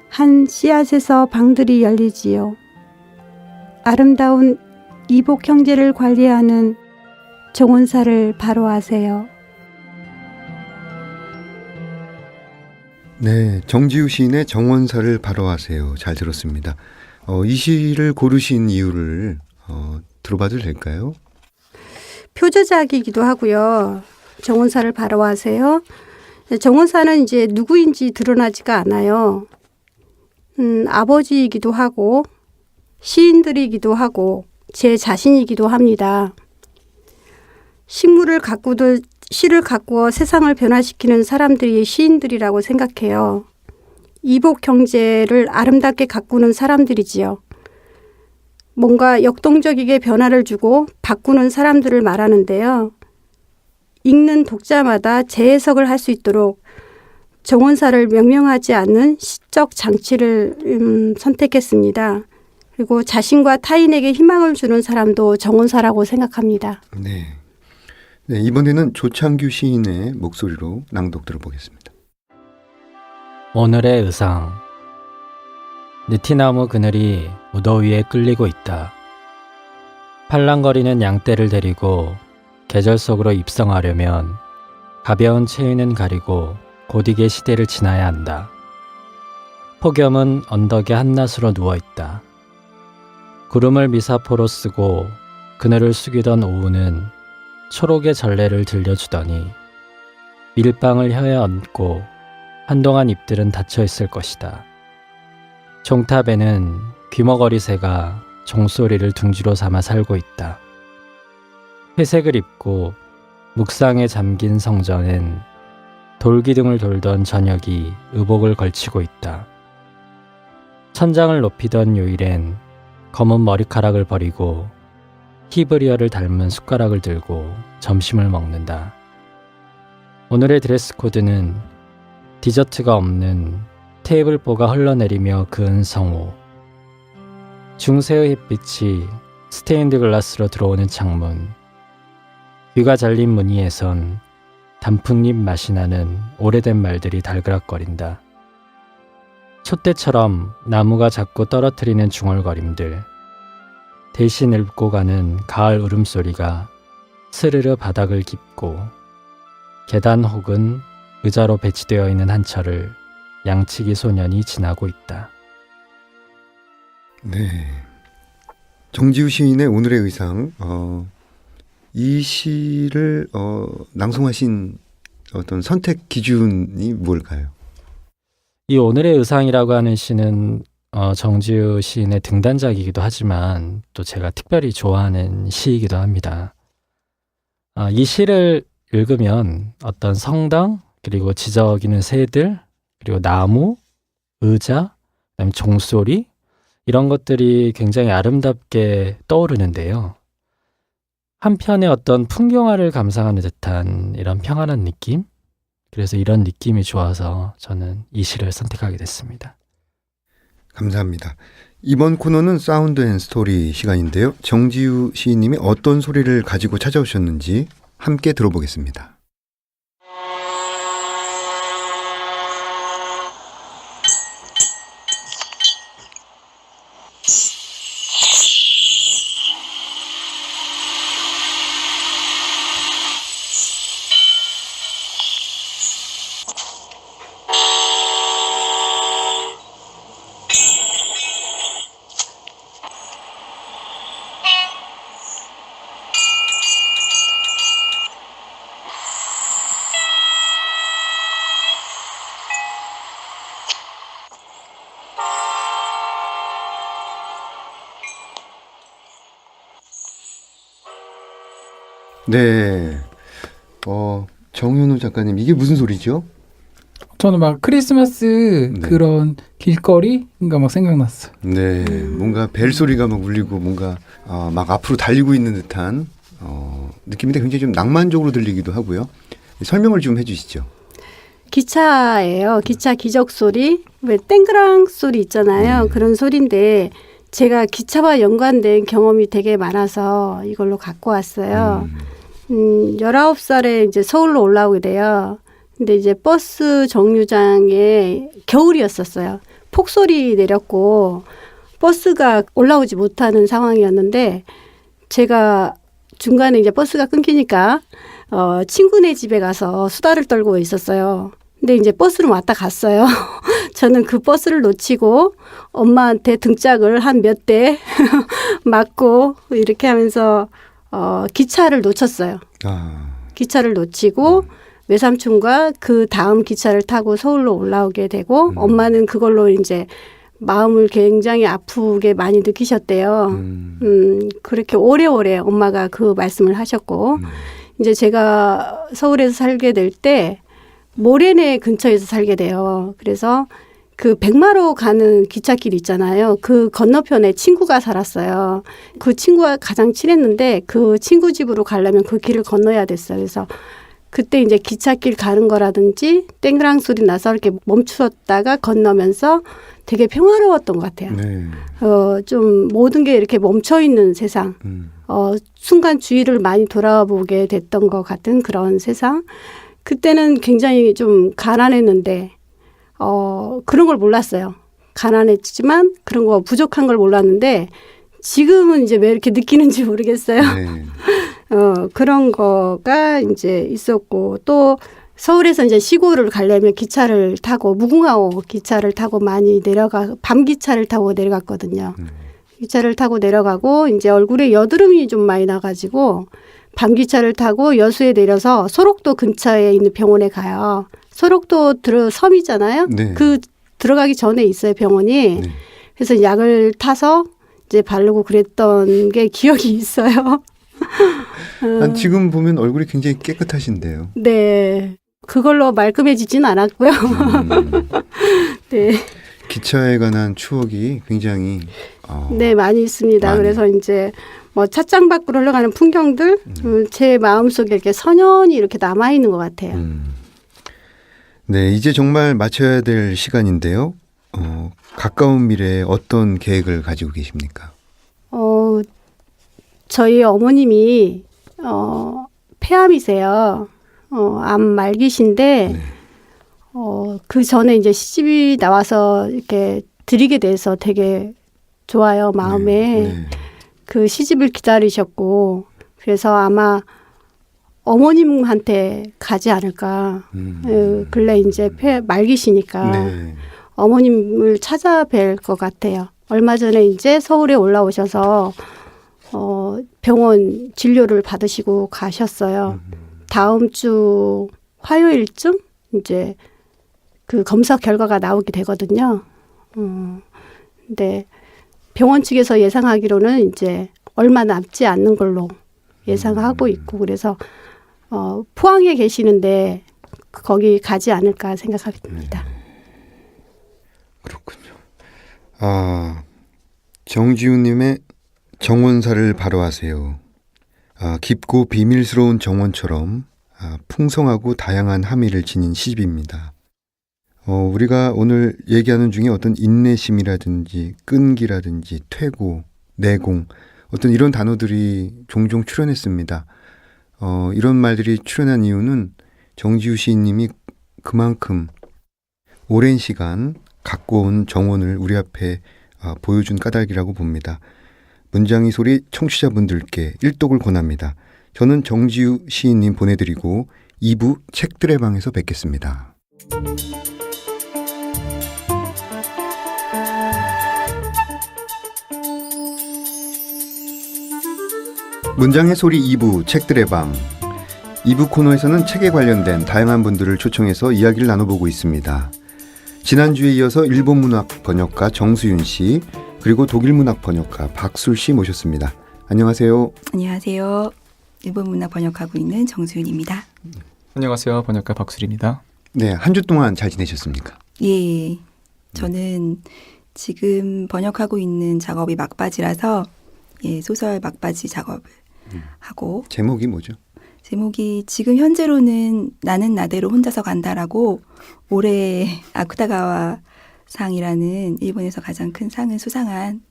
한 씨앗에서 방들이 열리지요. 아름다운 이복 형제를 관리하는 정원사를 바로 아세요. 네, 정지우 시인의 정원사를 바로 아세요. 잘 들었습니다. 이 시를 고르신 이유를 들어봐도 될까요? 표저작이기도 하고요. 정원사를 바로 아세요. 정원사는 이제 누구인지 드러나지가 않아요. 아버지이기도 하고 시인들이기도 하고 제 자신이기도 합니다. 식물을 가꾸듯 시를 가꾸어 세상을 변화시키는 사람들이 시인들이라고 생각해요. 이복 형제를 아름답게 가꾸는 사람들이지요. 뭔가 역동적이게 변화를 주고 바꾸는 사람들을 말하는데요. 읽는 독자마다 재해석을 할 수 있도록 정원사를 명명하지 않는 시적 장치를 선택했습니다. 그리고 자신과 타인에게 희망을 주는 사람도 정원사라고 생각합니다. 네. 네, 이번에는 조창규 시인의 목소리로 낭독 들어보겠습니다. 오늘의 의상. 느티나무 그늘이 무더위에 끌리고 있다. 팔랑거리는 양떼를 데리고 계절 속으로 입성하려면 가벼운 체위는 가리고 고딕의 시대를 지나야 한다. 폭염은 언덕에 한낮으로 누워있다. 구름을 미사포로 쓰고 그늘을 숙이던 오후는 초록의 전례를 들려주더니 밀방을 혀에 얹고 한동안 잎들은 닫혀있을 것이다. 종탑에는 귀머거리 새가 종소리를 둥지로 삼아 살고 있다. 회색을 입고 묵상에 잠긴 성전엔 돌기둥을 돌던 저녁이 의복을 걸치고 있다. 천장을 높이던 요일엔 검은 머리카락을 버리고 히브리어를 닮은 숟가락을 들고 점심을 먹는다. 오늘의 드레스 코드는 디저트가 없는 테이블보가 흘러내리며 그은 성우. 중세의 햇빛이 스테인드 글라스로 들어오는 창문. 귀가 잘린 무늬에선 단풍잎 맛이 나는 오래된 말들이 달그락거린다. 촛대처럼 나무가 자꾸 떨어뜨리는 중얼거림들. 대신 읊고 가는 가을 울음소리가 스르르 바닥을 깁고 계단 혹은 의자로 배치되어 있는 한 철을 양치기 소년이 지나고 있다. 네. 정지우 시인의 오늘의 의상, 이 시를 낭송하신 어떤 선택 기준이 뭘까요? 이 오늘의 의상이라고 하는 시는 정지우 시인의 등단작이기도 하지만 또 제가 특별히 좋아하는 시이기도 합니다. 이 시를 읽으면 어떤 성당, 그리고 지저귀는 새들, 그리고 나무, 의자, 그다음에 종소리 이런 것들이 굉장히 아름답게 떠오르는데요. 한편의 어떤 풍경화를 감상하는 듯한 이런 평안한 느낌? 그래서 이런 느낌이 좋아서 저는 이 시를 선택하게 됐습니다. 감사합니다. 이번 코너는 사운드 앤 스토리 시간인데요. 정지우 시인님이 어떤 소리를 가지고 찾아오셨는지 함께 들어보겠습니다. 네. 정현우 작가님, 이게 무슨 소리죠? 저는 막 크리스마스 네. 그런 길거리인가 막 생각났어요. 네. 뭔가 벨 소리가 막 울리고 뭔가 막 앞으로 달리고 있는 듯한 느낌인데 굉장히 좀 낭만적으로 들리기도 하고요. 설명을 좀 해주시죠. 기차예요. 기차 기적 소리. 왜 땡그랑 소리 있잖아요. 그런 소리인데 제가 기차와 연관된 경험이 되게 많아서 이걸로 갖고 왔어요. 19살에 이제 서울로 올라오게 돼요. 근데 이제 버스 정류장에 겨울이었었어요. 폭설이 내렸고 버스가 올라오지 못하는 상황이었는데 제가 중간에 이제 버스가 끊기니까 친구네 집에 가서 수다를 떨고 있었어요. 근데 이제 버스는 왔다 갔어요. 저는 그 버스를 놓치고 엄마한테 등짝을 한 몇 대 맞고 이렇게 하면서 기차를 놓쳤어요. 아, 기차를 놓치고 외삼촌과 그 다음 기차를 타고 서울로 올라오게 되고 엄마는 그걸로 이제 마음을 굉장히 아프게 많이 느끼셨대요. 그렇게 오래오래 엄마가 그 말씀을 하셨고 이제 제가 서울에서 살게 될 때 모래내 근처에서 살게 돼요. 그래서 그 백마로 가는 기찻길 있잖아요. 그 건너편에 친구가 살았어요. 그 친구가 가장 친했는데 그 친구 집으로 가려면 그 길을 건너야 됐어요. 그래서 그때 이제 기찻길 가는 거라든지 땡그랑 소리 나서 이렇게 멈추었다가 건너면서 되게 평화로웠던 것 같아요. 네. 좀 모든 게 이렇게 멈춰 있는 세상. 순간 주위를 많이 돌아보게 됐던 것 같은 그런 세상. 그때는 굉장히 좀 가난했는데 그런 걸 몰랐어요. 가난했지만 그런 거 부족한 걸 몰랐는데 지금은 이제 왜 이렇게 느끼는지 모르겠어요. 네. 그런 거가 이제 있었고 또 서울에서 이제 시골을 가려면 기차를 타고 무궁화호 기차를 타고 많이 밤 기차를 타고 내려갔거든요. 기차를 타고 내려가고 이제 얼굴에 여드름이 좀 많이 나가지고 밤 기차를 타고 여수에 내려서 소록도 근처에 있는 병원에 가요. 소록도 섬이잖아요. 네. 그 들어가기 전에 있어요 병원이. 네. 그래서 약을 타서 이제 바르고 그랬던 게 기억이 있어요. 지금 보면 얼굴이 굉장히 깨끗하신데요. 네. 그걸로 말끔해지진 않았고요. 네. 기차에 관한 추억이 굉장히 네, 많이 있습니다. 많이. 그래서 이제 뭐 찻장 밖으로 흘러가는 풍경들 제 마음속에 이렇게 선연히 이렇게 남아 있는 것 같아요. 네, 이제 정말 마쳐야 될 시간인데요. 가까운 미래에 어떤 계획을 가지고 계십니까? 저희 어머님이 폐암이세요. 암 말기신데 네. 그 전에 이제 시집이 나와서 이렇게 드리게 돼서 되게 좋아요 마음에. 네. 그 시집을 기다리셨고 그래서 아마 어머님한테 가지 않을까. 근래 이제 말기시니까 네. 어머님을 찾아뵐 것 같아요. 얼마 전에 이제 서울에 올라오셔서 병원 진료를 받으시고 가셨어요. 다음 주 화요일쯤 이제 그 검사 결과가 나오게 되거든요. 근데 병원 측에서 예상하기로는 이제 얼마 남지 않는 걸로 예상하고 있고 그래서 포항에 계시는데 거기 가지 않을까 생각합니다. 그렇군요. 정지훈님의 정원사를 바로하세요. 깊고 비밀스러운 정원처럼 풍성하고 다양한 함의를 지닌 시집입니다. 우리가 오늘 얘기하는 중에 어떤 인내심이라든지 끈기라든지 퇴고, 내공 어떤 이런 단어들이 종종 출연했습니다. 이런 말들이 출연한 이유는 정지우 시인님이 그만큼 오랜 시간 갖고 온 정원을 우리 앞에 보여준 까닭이라고 봅니다. 문장이 소리 청취자분들께 일독을 권합니다. 저는 정지우 시인님 보내드리고 2부 책들의 방에서 뵙겠습니다. 문장의 소리 2부 책들의 방. 2부 코너에서는 책에 관련된 다양한 분들을 초청해서 이야기를 나눠보고 있습니다. 지난주에 이어서 일본 문학 번역가 정수윤 씨 그리고 독일 문학 번역가 박술 씨 모셨습니다. 안녕하세요. 안녕하세요. 일본 문학 번역하고 있는 정수윤입니다. 안녕하세요. 번역가 박술입니다. 네, 한 주 동안 잘 지내셨습니까? 예, 저는 지금 번역하고 있는 작업이 막바지라서 소설 막바지 작업을 하고 제목이 뭐죠? 제목이 지금 현재로는 나는 나대로 혼자서 간다라고 올해 아쿠타가와 상이라는 일본에서 가장 큰 상을 수상한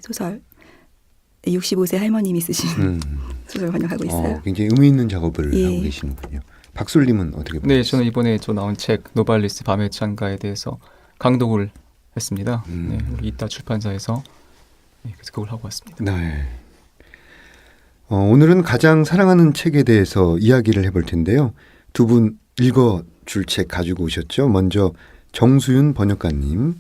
소설 65세 할머님이 쓰신 소설 번역하고 있어요. 굉장히 의미 있는 작업을 하고 계시는군요. 박술님은 어떻게 보세요? 네, 저는 이번에 나온 책 노발리스 밤의 창가에 대해서 강독을 했습니다. 네, 이따 출판사에서 그래서 그걸 하고 왔습니다. 네. 오늘은 가장 사랑하는 책에 대해서 이야기를 해볼 텐데요. 두 분 읽어줄 책 가지고 오셨죠? 먼저 정수윤 번역가님.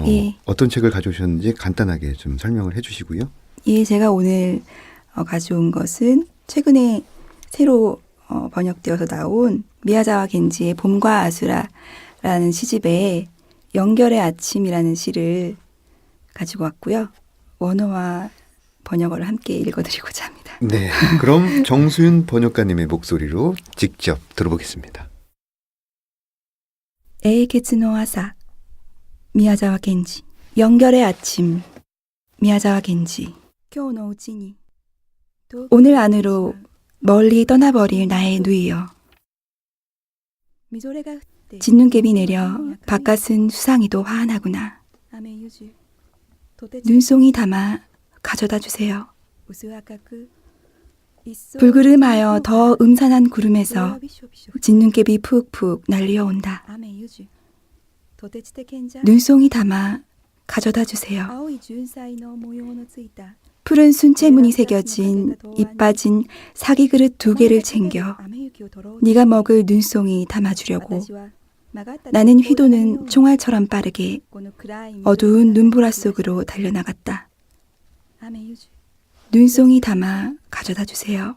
예. 어떤 책을 가져오셨는지 간단하게 좀 설명을 해주시고요. 예, 제가 오늘 가져온 것은 최근에 새로 번역되어서 나온 미야자와 겐지의 봄과 아수라라는 시집에 연결의 아침이라는 시를 가지고 왔고요. 원어와 번역어를 함께 읽어드리고자 합니다. 네, 그럼 정수윤 번역가님의 목소리로 직접 들어보겠습니다. 永訣の朝 미야자와 겐지 연결의 아침 미야자와 겐지 오늘 안으로 멀리 떠나버릴 나의 누이여 진눈깨비 내려 바깥은 수상히도 화한하구나. 눈송이 담아 가져다 주세요. 불그름하여 더 음산한 구름에서 진눈깨비 푹푹 날려온다. 눈송이 담아 가져다 주세요. 푸른 순채문이 새겨진 잎 빠진 사기 그릇 2개를 챙겨 네가 먹을 눈송이 담아주려고 나는 휘도는 총알처럼 빠르게 어두운 눈보라 속으로 달려나갔다. 눈송이 담아 가져다 주세요.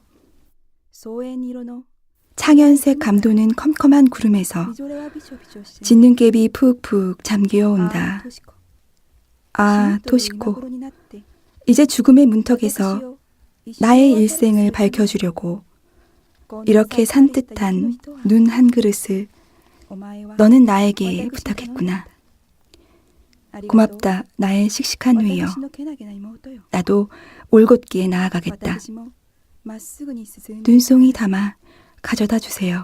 창연색 감도는 컴컴한 구름에서 진눈깨비 푹푹 잠겨 온다. 아, 토시코. 이제 죽음의 문턱에서 나의 일생을 밝혀주려고 이렇게 산뜻한 눈 한 그릇을 너는 나에게 부탁했구나. 고맙다, 나의 씩씩한 누이여. 나도 올곧게 나아가겠다. 눈송이 담아 가져다 주세요.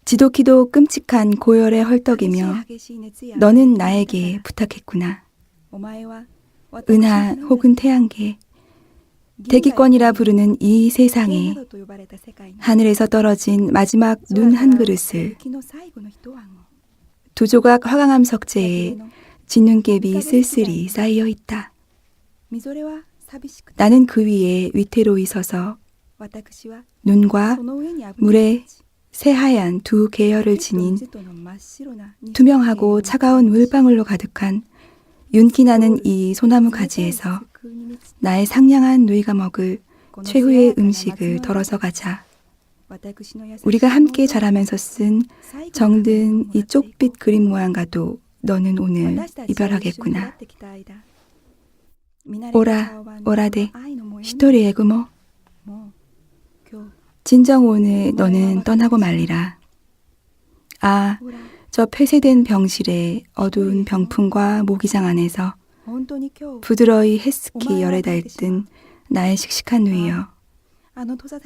지독히도 끔찍한 고열의 헐떡이며 너는 나에게 부탁했구나. 은하 혹은 태양계, 대기권이라 부르는 이 세상에 하늘에서 떨어진 마지막 눈 한 그릇을 두 조각 화강암 석재에 진눈깨비 쓸쓸히 쌓여 있다. 나는 그 위에 위태로이 서서 눈과 물에 새하얀 2 계열을 지닌 투명하고 차가운 물방울로 가득한 윤기 나는 이 소나무 가지에서 나의 상냥한 누이가 먹을 최후의 음식을 덜어서 가자. 우리가 함께 자라면서 쓴 정든 이 쪽빛 그림 모양과도 너는 오늘 이별하겠구나. 오라, 오라데, 히토리 에그모. 진정 오늘 너는 떠나고 말리라. 아, 저 폐쇄된 병실의 어두운 병풍과 모기장 안에서 부드러이 햇스키 열에 달뜬 나의 씩씩한 누이여.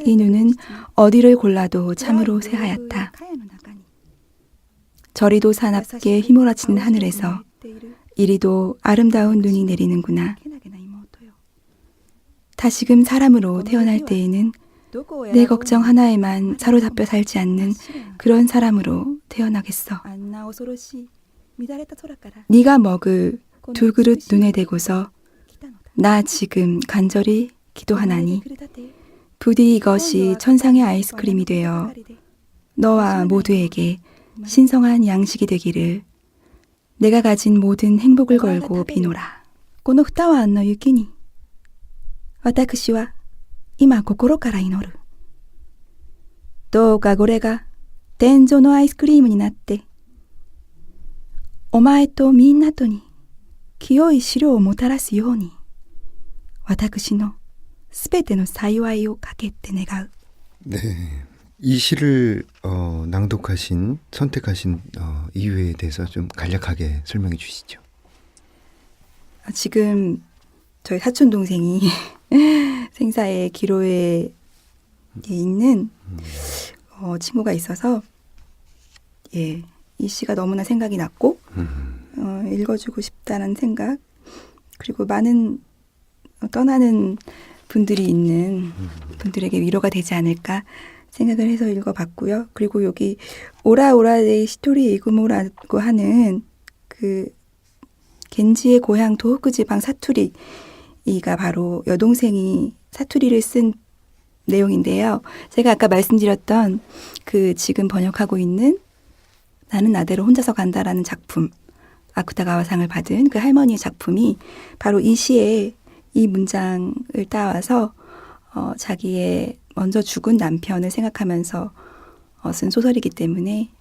이 눈은 어디를 골라도 참으로 새하얗다. 저리도 사납게 휘몰아치는 하늘에서 이리도 아름다운 눈이 내리는구나. 다시금 사람으로 태어날 때에는 내 걱정 하나에만 사로잡혀 살지 않는 그런 사람으로 태어나겠어. 네가 먹을 2 그릇 눈에 대고서 나 지금 간절히 기도하나니 부디 이것이 천상의 아이스크림이 되어 너와 모두에게 신성한 양식이 되기를 내가 가진 모든 행복을 걸고 비노라. この2碗の雪に私は今心から祈る。どうかこれが天上のアイスクリームになってお前とみんなとに清い汁をもたらすように私のすべての幸いをかけて願う。 네, 이 시를 낭독하신 선택하신 이유에 대해서 좀 간략하게 설명해 주시죠. 지금 저희 사촌 동생이 생사의 기로에 있는 친구가 있어서 예, 이 시가 너무나 생각이 났고 읽어주고 싶다는 생각 그리고 많은 떠나는 분들이 있는 분들에게 위로가 되지 않을까 생각을 해서 읽어봤고요. 그리고 여기 오라오라데이 시토리 이구모라고 하는 그 겐지의 고향 도호쿠 지방 사투리 이가 바로 여동생이 사투리를 쓴 내용인데요. 제가 아까 말씀드렸던 그 지금 번역하고 있는 나는 나대로 혼자서 간다라는 작품, 아쿠타가와상을 받은 그 할머니의 작품이 바로 이 시에 이 문장을 따와서 자기의 먼저 죽은 남편을 생각하면서 쓴 소설이기 때문에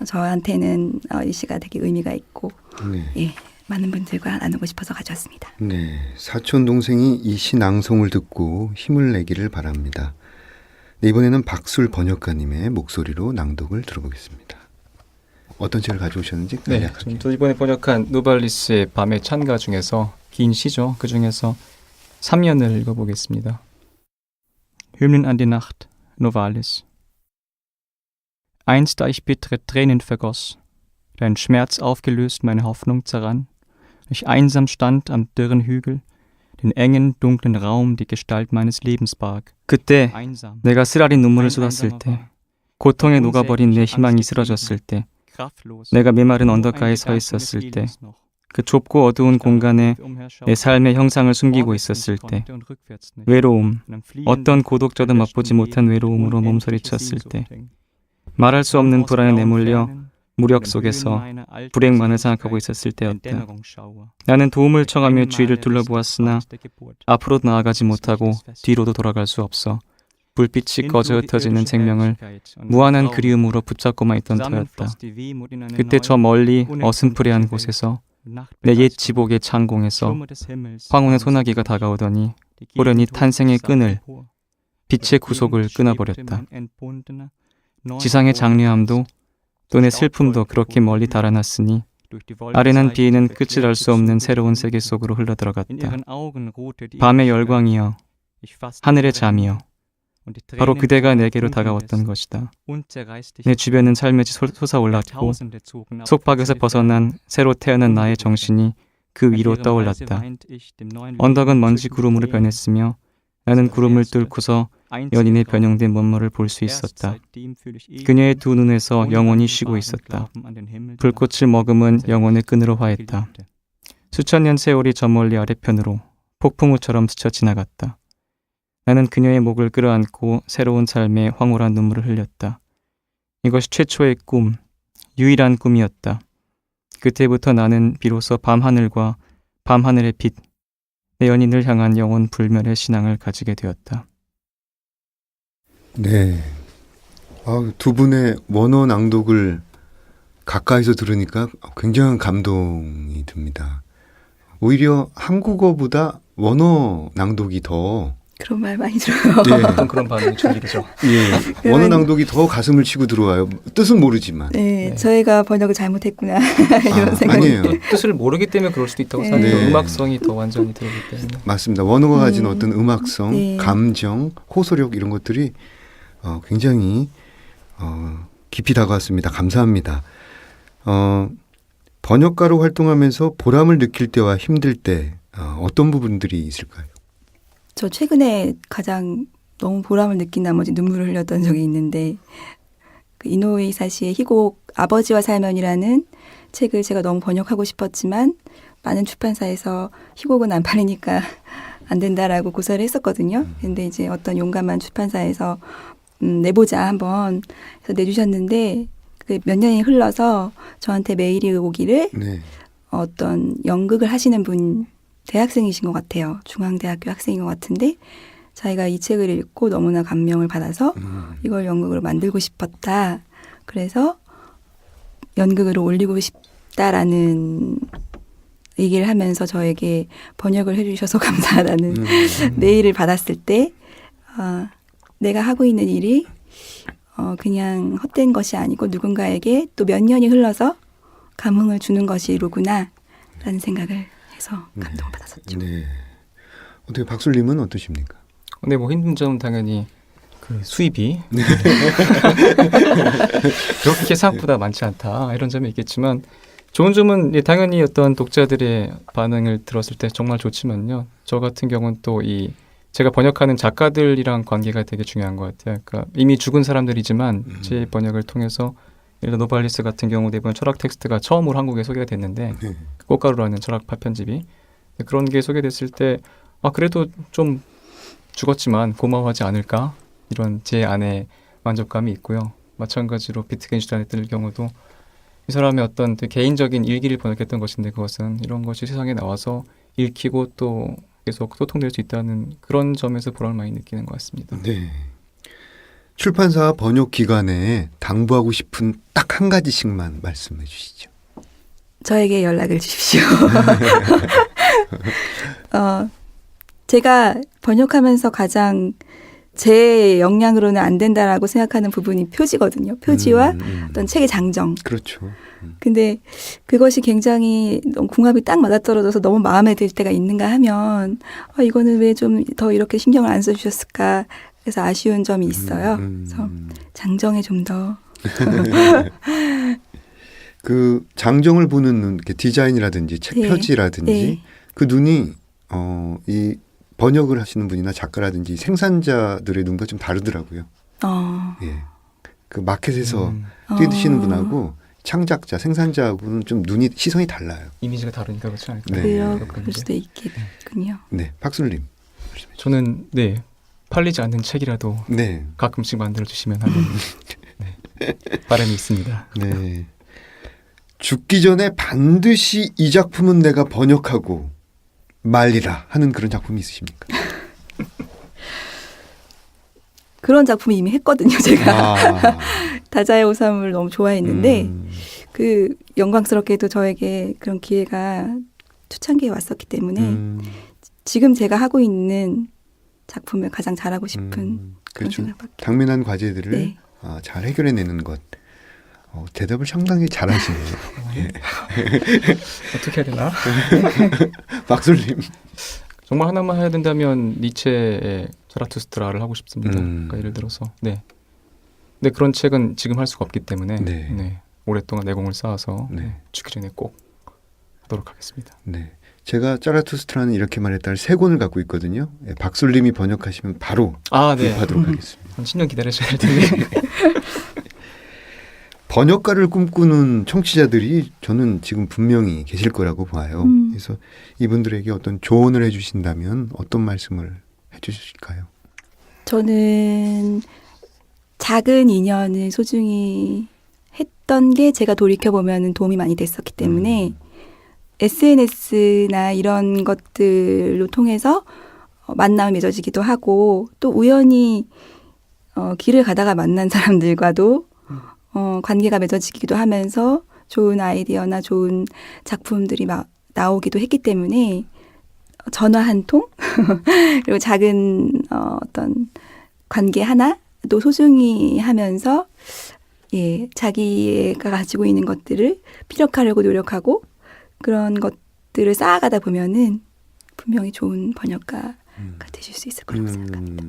저한테는 이 시가 되게 의미가 있고 네. 예, 많은 분들과 나누고 싶어서 가져왔습니다. 네, 사촌 동생이 이 시 낭송을 듣고 힘을 내기를 바랍니다. 네, 이번에는 박술 번역가님의 목소리로 낭독을 들어보겠습니다. 어떤 책을 가져오셨는지 네, 간략하게. 저 이번에 번역한 노발리스의 밤의 찬가 중에서 긴 시죠. 그 중에서 3년을 읽어보겠습니다. Hymnen an die Nacht, Novalis. Einst, da ich bittere Tränen vergoss, dein Schmerz aufgelöst meine Hoffnung zerrann, ich einsam stand am dürren Hügel, den engen, dunklen Raum die Gestalt meines Lebens barg. 그때 내가 쓰라린 눈물을 쏟았을 때, 고통에 녹아버린 내 희망이 쓰러졌을 때, 내가 메마른 언덕가에 서 있었을 때, 그 좁고 어두운 공간에 내 삶의 형상을 숨기고 있었을 때, 외로움, 어떤 고독자도 맛보지 못한 외로움으로 몸서리쳤을 때, 말할 수 없는 불안에 내몰려 무력 속에서 불행만을 생각하고 있었을 때였다. 나는 도움을 청하며 주위를 둘러보았으나 앞으로 나아가지 못하고 뒤로도 돌아갈 수 없어 불빛이 꺼져 흩어지는 생명을 무한한 그리움으로 붙잡고만 있던 터였다. 그때 저 멀리 어슴푸레한 곳에서 내 옛 지복의 창공에서 황혼의 소나기가 다가오더니 호련히 탄생의 끈을, 빛의 구속을 끊어버렸다. 지상의 장려함도 또 내 슬픔도 그렇게 멀리 달아났으니 아련한 비에는 끝을 알 수 없는 새로운 세계 속으로 흘러들어갔다. 밤의 열광이여, 하늘의 잠이여, 바로 그대가 내게로 다가왔던 것이다. 내 주변은 살며시 솟아올랐고 속박에서 벗어난 새로 태어난 나의 정신이 그 위로 떠올랐다. 언덕은 먼지 구름으로 변했으며 나는 구름을 뚫고서 연인의 변형된 면모를 볼 수 있었다. 그녀의 두 눈에서 영혼이 쉬고 있었다. 불꽃을 머금은 영혼의 끈으로 화했다. 수천 년 세월이 저 멀리 아래편으로 폭풍우처럼 스쳐 지나갔다. 나는 그녀의 목을 끌어안고 새로운 삶의 황홀한 눈물을 흘렸다. 이것이 최초의 꿈, 유일한 꿈이었다. 그때부터 나는 비로소 밤하늘과 밤하늘의 빛, 내 연인을 향한 영혼 불멸의 신앙을 가지게 되었다. 네. 두 분의 원어 낭독을 가까이서 들으니까 굉장한 감동이 듭니다. 오히려 한국어보다 원어 낭독이 더 그런 말 많이 들어요. 예, 어떤 그런 반응이 주일이죠. 예, 원어 낭독이 더 가슴을 치고 들어와요. 뜻은 모르지만. 네, 저희가 번역을 잘못했구나 이런 생각이. 아니에요. 뜻을 모르기 때문에 그럴 수도 있다고 생각해요. 네. 음악성이 더 완전히 들어오기 때문에. 맞습니다. 원어가 가진 어떤 음악성, 네. 감정, 호소력 이런 것들이 굉장히 깊이 다가왔습니다. 감사합니다. 번역가로 활동하면서 보람을 느낄 때와 힘들 때 어떤 부분들이 있을까요? 저 최근에 가장 너무 보람을 느낀 나머지 눈물을 흘렸던 적이 있는데 그 이노우에 이사시의 희곡 아버지와 살면이라는 책을 제가 너무 번역하고 싶었지만 많은 출판사에서 희곡은 안 팔리니까 안 된다라고 고사를 했었거든요. 근데 이제 어떤 용감한 출판사에서 내보자 한번 해서 내주셨는데 그 몇 년이 흘러서 저한테 메일이 오기를 네. 어떤 연극을 하시는 분 대학생이신 것 같아요. 중앙대학교 학생인 것 같은데 자기가 이 책을 읽고 너무나 감명을 받아서 이걸 연극으로 만들고 싶었다. 그래서 연극으로 올리고 싶다라는 얘기를 하면서 저에게 번역을 해주셔서 감사하다는 메일을 받았을 때 내가 하고 있는 일이 그냥 헛된 것이 아니고 누군가에게 또 몇 년이 흘러서 감흥을 주는 것이로구나 라는 생각을 해서 감동을 받았었죠. 네. 어떻게 박술님은 어떠십니까? 근데 뭐 힘든 점은 당연히 그 수입이 그렇게 생각보다 많지 않다 이런 점이 있겠지만 좋은 점은 당연히 어떤 독자들의 반응을 들었을 때 정말 좋지만요. 저 같은 경우는 또 이 제가 번역하는 작가들이랑 관계가 되게 중요한 것 같아요. 그러니까 이미 죽은 사람들이지만 제 번역을 통해서 예를 들어 노발리스 같은 경우 대부분 철학 텍스트가 처음으로 한국에 소개가 됐는데 꽃가루라는 철학 파편집이 그런 게 소개됐을 때 그래도 좀 죽었지만 고마워하지 않을까 이런 제 안에 만족감이 있고요. 마찬가지로 비트겐슈타인의 경우도 이 사람의 어떤 되게 개인적인 일기를 번역했던 것인데 그것은 이런 것이 세상에 나와서 읽히고 또 계속 소통될 수 있다는 그런 점에서 보람을 많이 느끼는 것 같습니다. 네. 출판사와 번역 기관에 당부하고 싶은 딱 한 가지씩만 말씀해 주시죠. 저에게 연락을 주십시오. 제가 번역하면서 가장 제 역량으로는 안 된다라고 생각하는 부분이 표지거든요. 표지와 어떤 책의 장정. 그렇죠. 근데 그것이 굉장히 너무 궁합이 딱 맞아떨어져서 너무 마음에 들 때가 있는가 하면 이거는 왜 좀 더 이렇게 신경을 안 써주셨을까. 그래서 아쉬운 점이 있어요. 그래서 장정에 좀 더. 그 장정을 보는 눈, 디자인이라든지 책 네. 표지라든지 네. 그 눈이 이 번역을 하시는 분이나 작가라든지 생산자들의 눈과 좀 다르더라고요. 예. 그 마켓에서 뛰드시는 분하고 창작자, 생산자하고는 좀 눈이 시선이 달라요. 이미지가 다르니까 그렇지 않을까요? 네. 그럴 수도 있겠군요. 네, 박술님. 저는 팔리지 않는 책이라도 네. 가끔씩 만들어 주시면 하는 바람이 있습니다. 네. 죽기 전에 반드시 이 작품은 내가 번역하고 말리라 하는 그런 작품이 있으십니까? 그런 작품 이미 했거든요. 제가 다자의 오삼을 너무 좋아했는데 그 영광스럽게도 저에게 그런 기회가 초창기에 왔었기 때문에 지금 제가 하고 있는 작품을 가장 잘하고 싶은 그런 그렇죠. 생각밖에. 당면한 과제들을 네. 잘 해결해내는 것. 대답을 상당히 잘하시네요. 예. 어떻게 해야 되나? 박술님. 정말 하나만 해야 된다면 니체의 자라투스트라를 하고 싶습니다. 그러니까 예를 들어서 근데 그런 책은 지금 할 수가 없기 때문에 네. 오랫동안 내공을 쌓아서 네. 죽기 전에 꼭 하도록 하겠습니다. 네. 제가 짜라투스트라는 이렇게 말했다를 3권을 갖고 있거든요. 예, 박술님이 번역하시면 바로 구입하도록 하겠습니다. 한 10년 기다리셔야 할 텐데. 번역가를 꿈꾸는 청취자들이 저는 지금 분명히 계실 거라고 봐요. 그래서 이분들에게 어떤 조언을 해주신다면 어떤 말씀을 해주실까요? 저는 작은 인연을 소중히 했던 게 제가 돌이켜보면 도움이 많이 됐었기 때문에 SNS나 이런 것들로 통해서 만남이 맺어지기도 하고 또 우연히 길을 가다가 만난 사람들과도 관계가 맺어지기도 하면서 좋은 아이디어나 좋은 작품들이 나오기도 했기 때문에 전화 한 통 그리고 작은 어떤 관계 하나도 소중히 하면서 자기가 가지고 있는 것들을 피력하려고 노력하고 그런 것들을 쌓아가다 보면은 분명히 좋은 번역가가 되실 수 있을 거라고 생각합니다.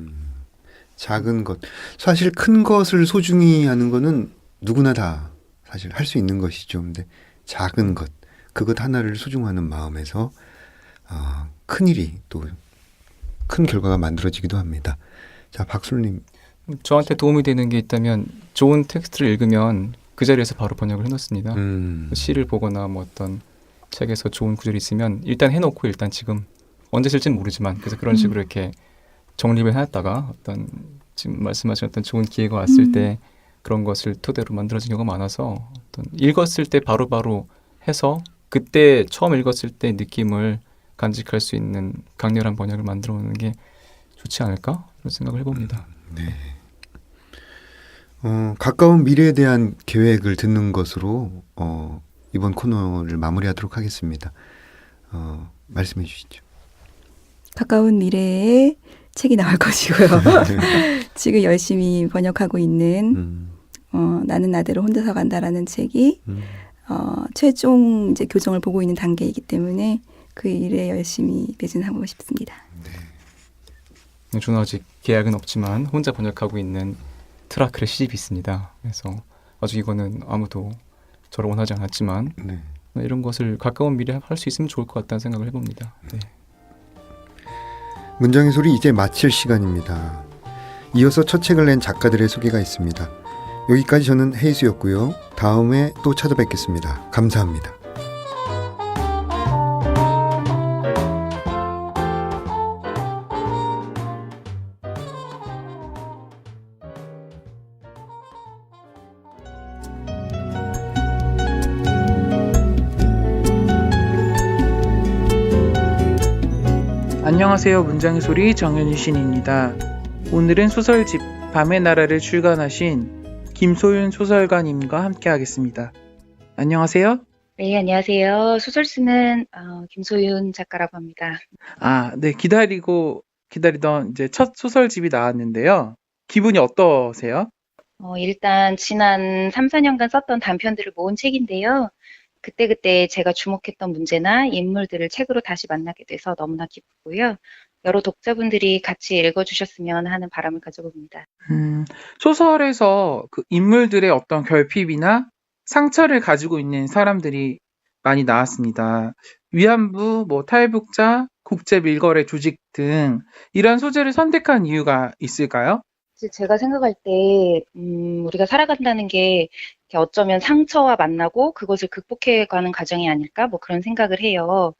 작은 것. 사실 큰 것을 소중히 하는 거는 누구나 다 사실 할 수 있는 것이죠. 근데 작은 것, 그것 하나를 소중하는 마음에서 큰 일이 또 큰 결과가 만들어지기도 합니다. 자, 박술님. 저한테 도움이 되는 게 있다면 좋은 텍스트를 읽으면 그 자리에서 바로 번역을 해놓습니다. 시를 보거나 뭐 어떤 책에서 좋은 구절이 있으면 일단 해놓고 일단 지금 언제 쓸지는 모르지만 그래서 그런 식으로 이렇게 정립을 해놨다가 어떤 지금 말씀하신 어떤 좋은 기회가 왔을 때 그런 것을 토대로 만들어진 경우가 많아서 어떤 읽었을 때 바로바로 해서 그때 처음 읽었을 때 느낌을 간직할 수 있는 강렬한 번역을 만들어 오는 게 좋지 않을까? 그런 생각을 해봅니다. 네. 가까운 미래에 대한 계획을 듣는 것으로 이번 코너를 마무리하도록 하겠습니다. 말씀해 주시죠. 가까운 미래에 책이 나올 것이고요. 지금 열심히 번역하고 있는 나는 나대로 혼자서 간다라는 책이 최종 이제 교정을 보고 있는 단계이기 때문에 그 일에 열심히 매진하고 싶습니다. 저는 아직 계약은 없지만 혼자 번역하고 있는 트라크의 시집이 있습니다. 그래서 아직 이거는 아무도 저를 원하지 않았지만 이런 것을 가까운 미래에 할 수 있으면 좋을 것 같다는 생각을 해봅니다. 네. 문장의 소리 이제 마칠 시간입니다. 이어서 첫 책을 낸 작가들의 소개가 있습니다. 여기까지 저는 헤이수였고요. 다음에 또 찾아뵙겠습니다. 감사합니다. 안녕하세요. 문장의 소리 정현희 신입니다. 오늘은 소설집 밤의 나라를 출간하신 김소윤 소설가님과 함께 하겠습니다. 안녕하세요. 네, 안녕하세요. 소설 쓰는 김소윤 작가라고 합니다. 네. 기다리던 이제 첫 소설집이 나왔는데요. 기분이 어떠세요? 일단 지난 3, 4년간 썼던 단편들을 모은 책인데요. 그때그때 제가 주목했던 문제나 인물들을 책으로 다시 만나게 돼서 너무나 기쁘고요. 여러 독자분들이 같이 읽어주셨으면 하는 바람을 가져봅니다. 소설에서 그 인물들의 어떤 결핍이나 상처를 가지고 있는 사람들이 많이 나왔습니다. 위안부, 탈북자, 국제 밀거래 조직 등 이런 소재를 선택한 이유가 있을까요? 제가 생각할 때 우리가 살아간다는 게 이렇게 어쩌면 상처와 만나고 그것을 극복해가는 과정이 아닐까 그런 생각을 해요.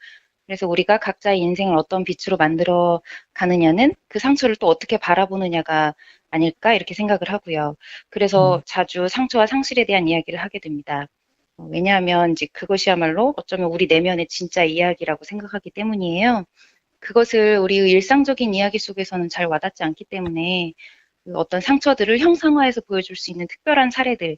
그래서 우리가 각자의 인생을 어떤 빛으로 만들어 가느냐는 그 상처를 또 어떻게 바라보느냐가 아닐까 이렇게 생각을 하고요. 그래서 자주 상처와 상실에 대한 이야기를 하게 됩니다. 왜냐하면 이제 그것이야말로 어쩌면 우리 내면의 진짜 이야기라고 생각하기 때문이에요. 그것을 우리의 일상적인 이야기 속에서는 잘 와닿지 않기 때문에 그 어떤 상처들을 형상화해서 보여줄 수 있는 특별한 사례들,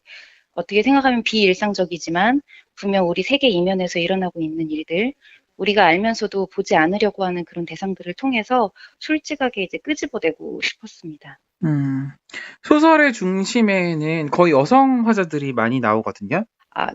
어떻게 생각하면 비일상적이지만 분명 우리 세계 이면에서 일어나고 있는 일들, 우리가 알면서도 보지 않으려고 하는 그런 대상들을 통해서 솔직하게 이제 끄집어내고 싶었습니다. 소설의 중심에는 거의 여성 화자들이 많이 나오거든요.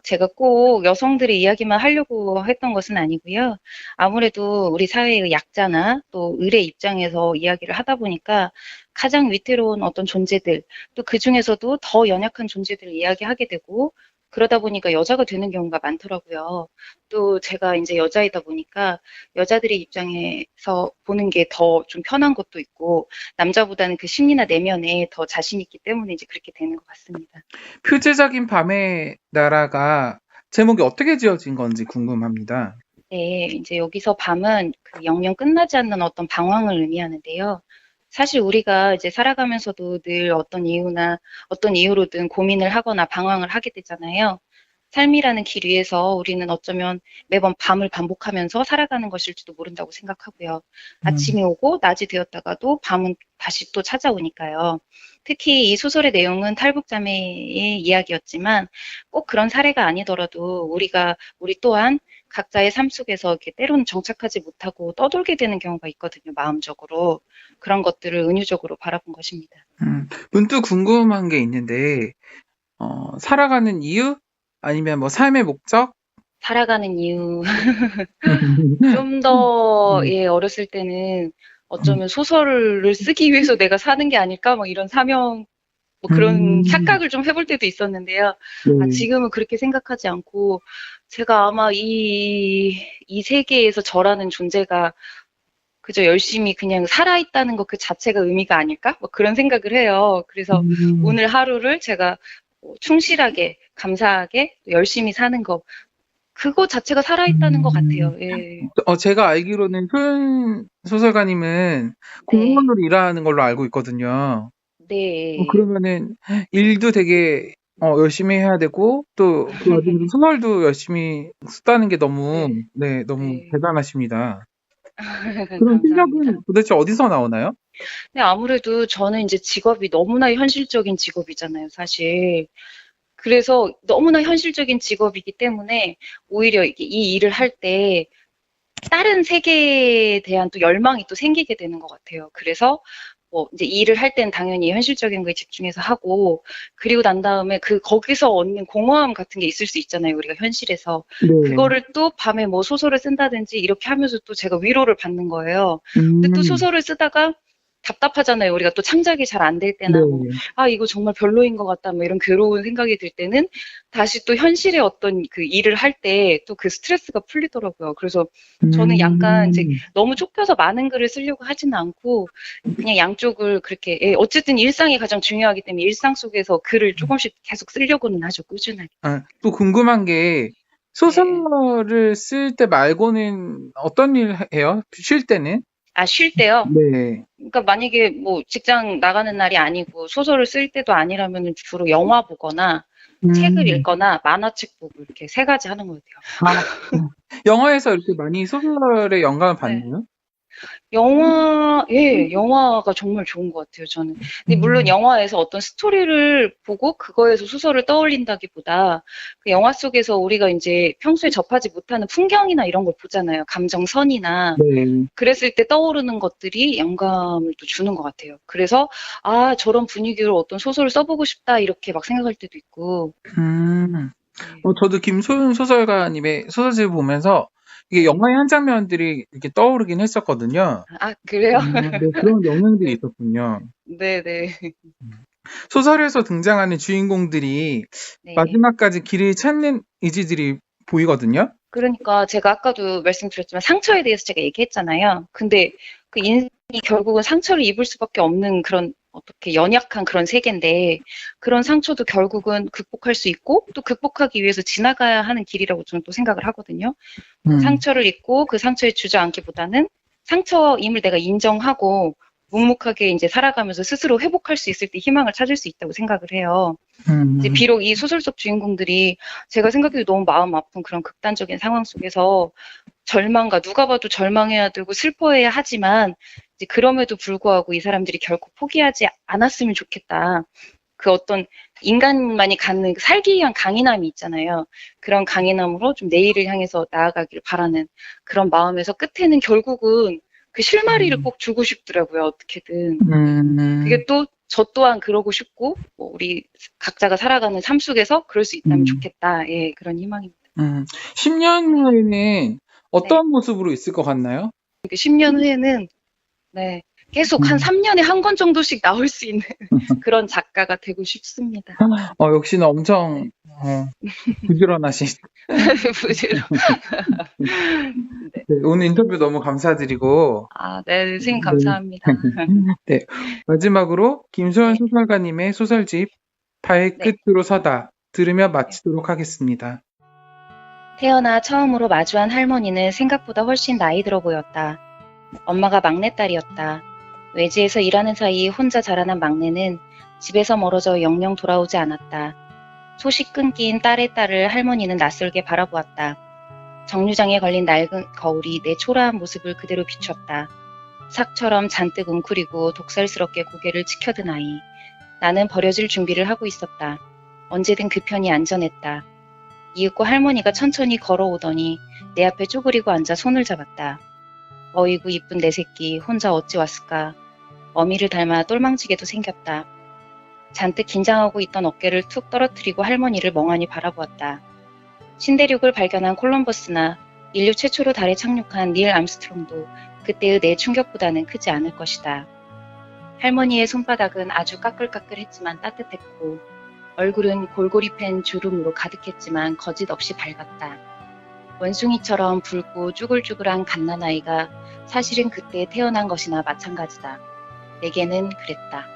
제가 꼭 여성들의 이야기만 하려고 했던 것은 아니고요. 아무래도 우리 사회의 약자나 또 을의 입장에서 이야기를 하다 보니까 가장 위태로운 어떤 존재들, 또 그 중에서도 더 연약한 존재들을 이야기하게 되고, 그러다 보니까 여자가 되는 경우가 많더라고요. 또 제가 이제 여자이다 보니까 여자들의 입장에서 보는 게 더 좀 편한 것도 있고, 남자보다는 그 심리나 내면에 더 자신 있기 때문에 이제 그렇게 되는 것 같습니다. 표제적인 밤의 나라가 제목이 어떻게 지어진 건지 궁금합니다. 네, 이제 여기서 밤은 그 영영 끝나지 않는 어떤 방황을 의미하는데요. 사실 우리가 이제 살아가면서도 늘 어떤 이유나 어떤 이유로든 고민을 하거나 방황을 하게 되잖아요. 삶이라는 길 위에서 우리는 어쩌면 매번 밤을 반복하면서 살아가는 것일지도 모른다고 생각하고요. 아침이 오고 낮이 되었다가도 밤은 다시 또 찾아오니까요. 특히 이 소설의 내용은 탈북자매의 이야기였지만 꼭 그런 사례가 아니더라도 우리 또한 각자의 삶 속에서 이렇게 때로는 정착하지 못하고 떠돌게 되는 경우가 있거든요, 마음적으로. 그런 것들을 은유적으로 바라본 것입니다. 문득 궁금한 게 있는데, 살아가는 이유? 아니면 삶의 목적? 살아가는 이유. 좀 더, 어렸을 때는 어쩌면 소설을 쓰기 위해서 내가 사는 게 아닐까? 이런 사명, 그런 착각을 좀 해볼 때도 있었는데요. 지금은 그렇게 생각하지 않고, 제가 아마 이 세계에서 저라는 존재가 그저 열심히 그냥 살아있다는 것 그 자체가 의미가 아닐까? 그런 생각을 해요. 그래서 오늘 하루를 제가 충실하게, 감사하게, 열심히 사는 거, 그거 자체가 살아있다는 것 같아요. 예. 제가 알기로는 소윤 소설가님은 공무원으로 일하는 걸로 알고 있거든요. 네. 그러면은 일도 되게 열심히 해야 되고 또 그 와중에 소설도 열심히 썼다는 게 너무 너무 대단하십니다. 그런 감사합니다. 실력은 도대체 어디서 나오나요? 네, 아무래도 저는 이제 직업이 너무나 현실적인 직업이잖아요, 사실. 그래서 너무나 현실적인 직업이기 때문에 오히려 이 일을 할 때 다른 세계에 대한 또 열망이 또 생기게 되는 것 같아요. 그래서 이제 일을 할 때는 당연히 현실적인 거에 집중해서 하고, 그리고 난 다음에 거기서 얻는 공허함 같은 게 있을 수 있잖아요, 우리가 현실에서. 그거를 또 밤에 소설을 쓴다든지 이렇게 하면서 또 제가 위로를 받는 거예요. 근데 또 소설을 쓰다가 답답하잖아요. 우리가 또 창작이 잘 안 될 때나 이거 정말 별로인 것 같다 이런 괴로운 생각이 들 때는 다시 또 현실의 어떤 그 일을 할 때 또 그 스트레스가 풀리더라고요. 그래서 저는 약간 이제 너무 좁혀서 많은 글을 쓰려고 하지는 않고 그냥 양쪽을 그렇게 어쨌든 일상이 가장 중요하기 때문에 일상 속에서 글을 조금씩 계속 쓰려고는 하죠, 꾸준하게. 또 궁금한 게 소설을 쓸 때 말고는 어떤 일 해요? 쉴 때는? 쉴 때요? 네. 그러니까 만약에 직장 나가는 날이 아니고 소설을 쓸 때도 아니라면 주로 영화 보거나 책을 읽거나 만화책 보고 이렇게 세 가지 하는 것 같아요. 영화에서 이렇게 많이 소설의 영감을 받나요? 영화가 정말 좋은 것 같아요, 저는. 근데 물론 영화에서 어떤 스토리를 보고 그거에서 소설을 떠올린다기보다 그 영화 속에서 우리가 이제 평소에 접하지 못하는 풍경이나 이런 걸 보잖아요. 감정선이나. 네. 그랬을 때 떠오르는 것들이 영감을 또 주는 것 같아요. 그래서, 저런 분위기로 어떤 소설을 써보고 싶다, 이렇게 막 생각할 때도 있고. 음. 네. 저도 김소윤 소설가님의 소설집을 보면서 이게 영화의 한 장면들이 이렇게 떠오르긴 했었거든요. 그래요? 네, 그런 영향들이 있었군요. 네네. 소설에서 등장하는 주인공들이 네. 마지막까지 길을 찾는 의지들이 보이거든요. 그러니까 제가 아까도 말씀드렸지만 상처에 대해서 제가 얘기했잖아요. 근데 그 인생이 결국은 상처를 입을 수밖에 없는 그런 어떻게 연약한 그런 세계인데 그런 상처도 결국은 극복할 수 있고 또 극복하기 위해서 지나가야 하는 길이라고 저는 또 생각을 하거든요. 상처를 입고 그 상처에 주저앉기보다는 상처임을 내가 인정하고 묵묵하게 이제 살아가면서 스스로 회복할 수 있을 때 희망을 찾을 수 있다고 생각을 해요. 이제 비록 이 소설 속 주인공들이 제가 생각해도 너무 마음 아픈 그런 극단적인 상황 속에서 절망과 누가 봐도 절망해야 되고 슬퍼해야 하지만 이제 그럼에도 불구하고 이 사람들이 결코 포기하지 않았으면 좋겠다. 그 어떤 인간만이 갖는 살기 위한 강인함이 있잖아요. 그런 강인함으로 좀 내일을 향해서 나아가길 바라는 그런 마음에서 끝에는 결국은 그 실마리를 꼭 주고 싶더라고요. 어떻게든. 그게 또 저 또한 그러고 싶고 뭐 우리 각자가 살아가는 삶 속에서 그럴 수 있다면 좋겠다. 예, 그런 희망입니다. 10년 후에는 어떤 모습으로 있을 것 같나요? 10년 후에는 네, 계속 한 3년에 한 권 정도씩 나올 수 있는 그런 작가가 되고 싶습니다. 역시나 엄청 부지런하신. 부지런. 네, 오늘 인터뷰 너무 감사드리고 네, 선생님 감사합니다. 네, 마지막으로 김소연 소설가님의 소설집 발끝으로 서다 들으며 마치도록 하겠습니다. 태어나 처음으로 마주한 할머니는 생각보다 훨씬 나이 들어 보였다. 엄마가 막내딸이었다. 외지에서 일하는 사이 혼자 자라난 막내는 집에서 멀어져 영영 돌아오지 않았다. 소식 끊긴 딸의 딸을 할머니는 낯설게 바라보았다. 정류장에 걸린 낡은 거울이 내 초라한 모습을 그대로 비췄다. 삭처럼 잔뜩 웅크리고 독살스럽게 고개를 치켜든 아이. 나는 버려질 준비를 하고 있었다. 언제든 그 편이 안전했다. 이윽고 할머니가 천천히 걸어오더니 내 앞에 쪼그리고 앉아 손을 잡았다. 어이구 이쁜 내 새끼 혼자 어찌 왔을까. 어미를 닮아 똘망치게도 생겼다. 잔뜩 긴장하고 있던 어깨를 툭 떨어뜨리고 할머니를 멍하니 바라보았다. 신대륙을 발견한 콜럼버스나 인류 최초로 달에 착륙한 닐 암스트롱도 그때의 내 충격보다는 크지 않을 것이다. 할머니의 손바닥은 아주 까끌까끌했지만 따뜻했고 얼굴은 골골이 팬 주름으로 가득했지만 거짓없이 밝았다. 원숭이처럼 붉고 쭈글쭈글한 갓난아이가 사실은 그때 태어난 것이나 마찬가지다. 내게는 그랬다.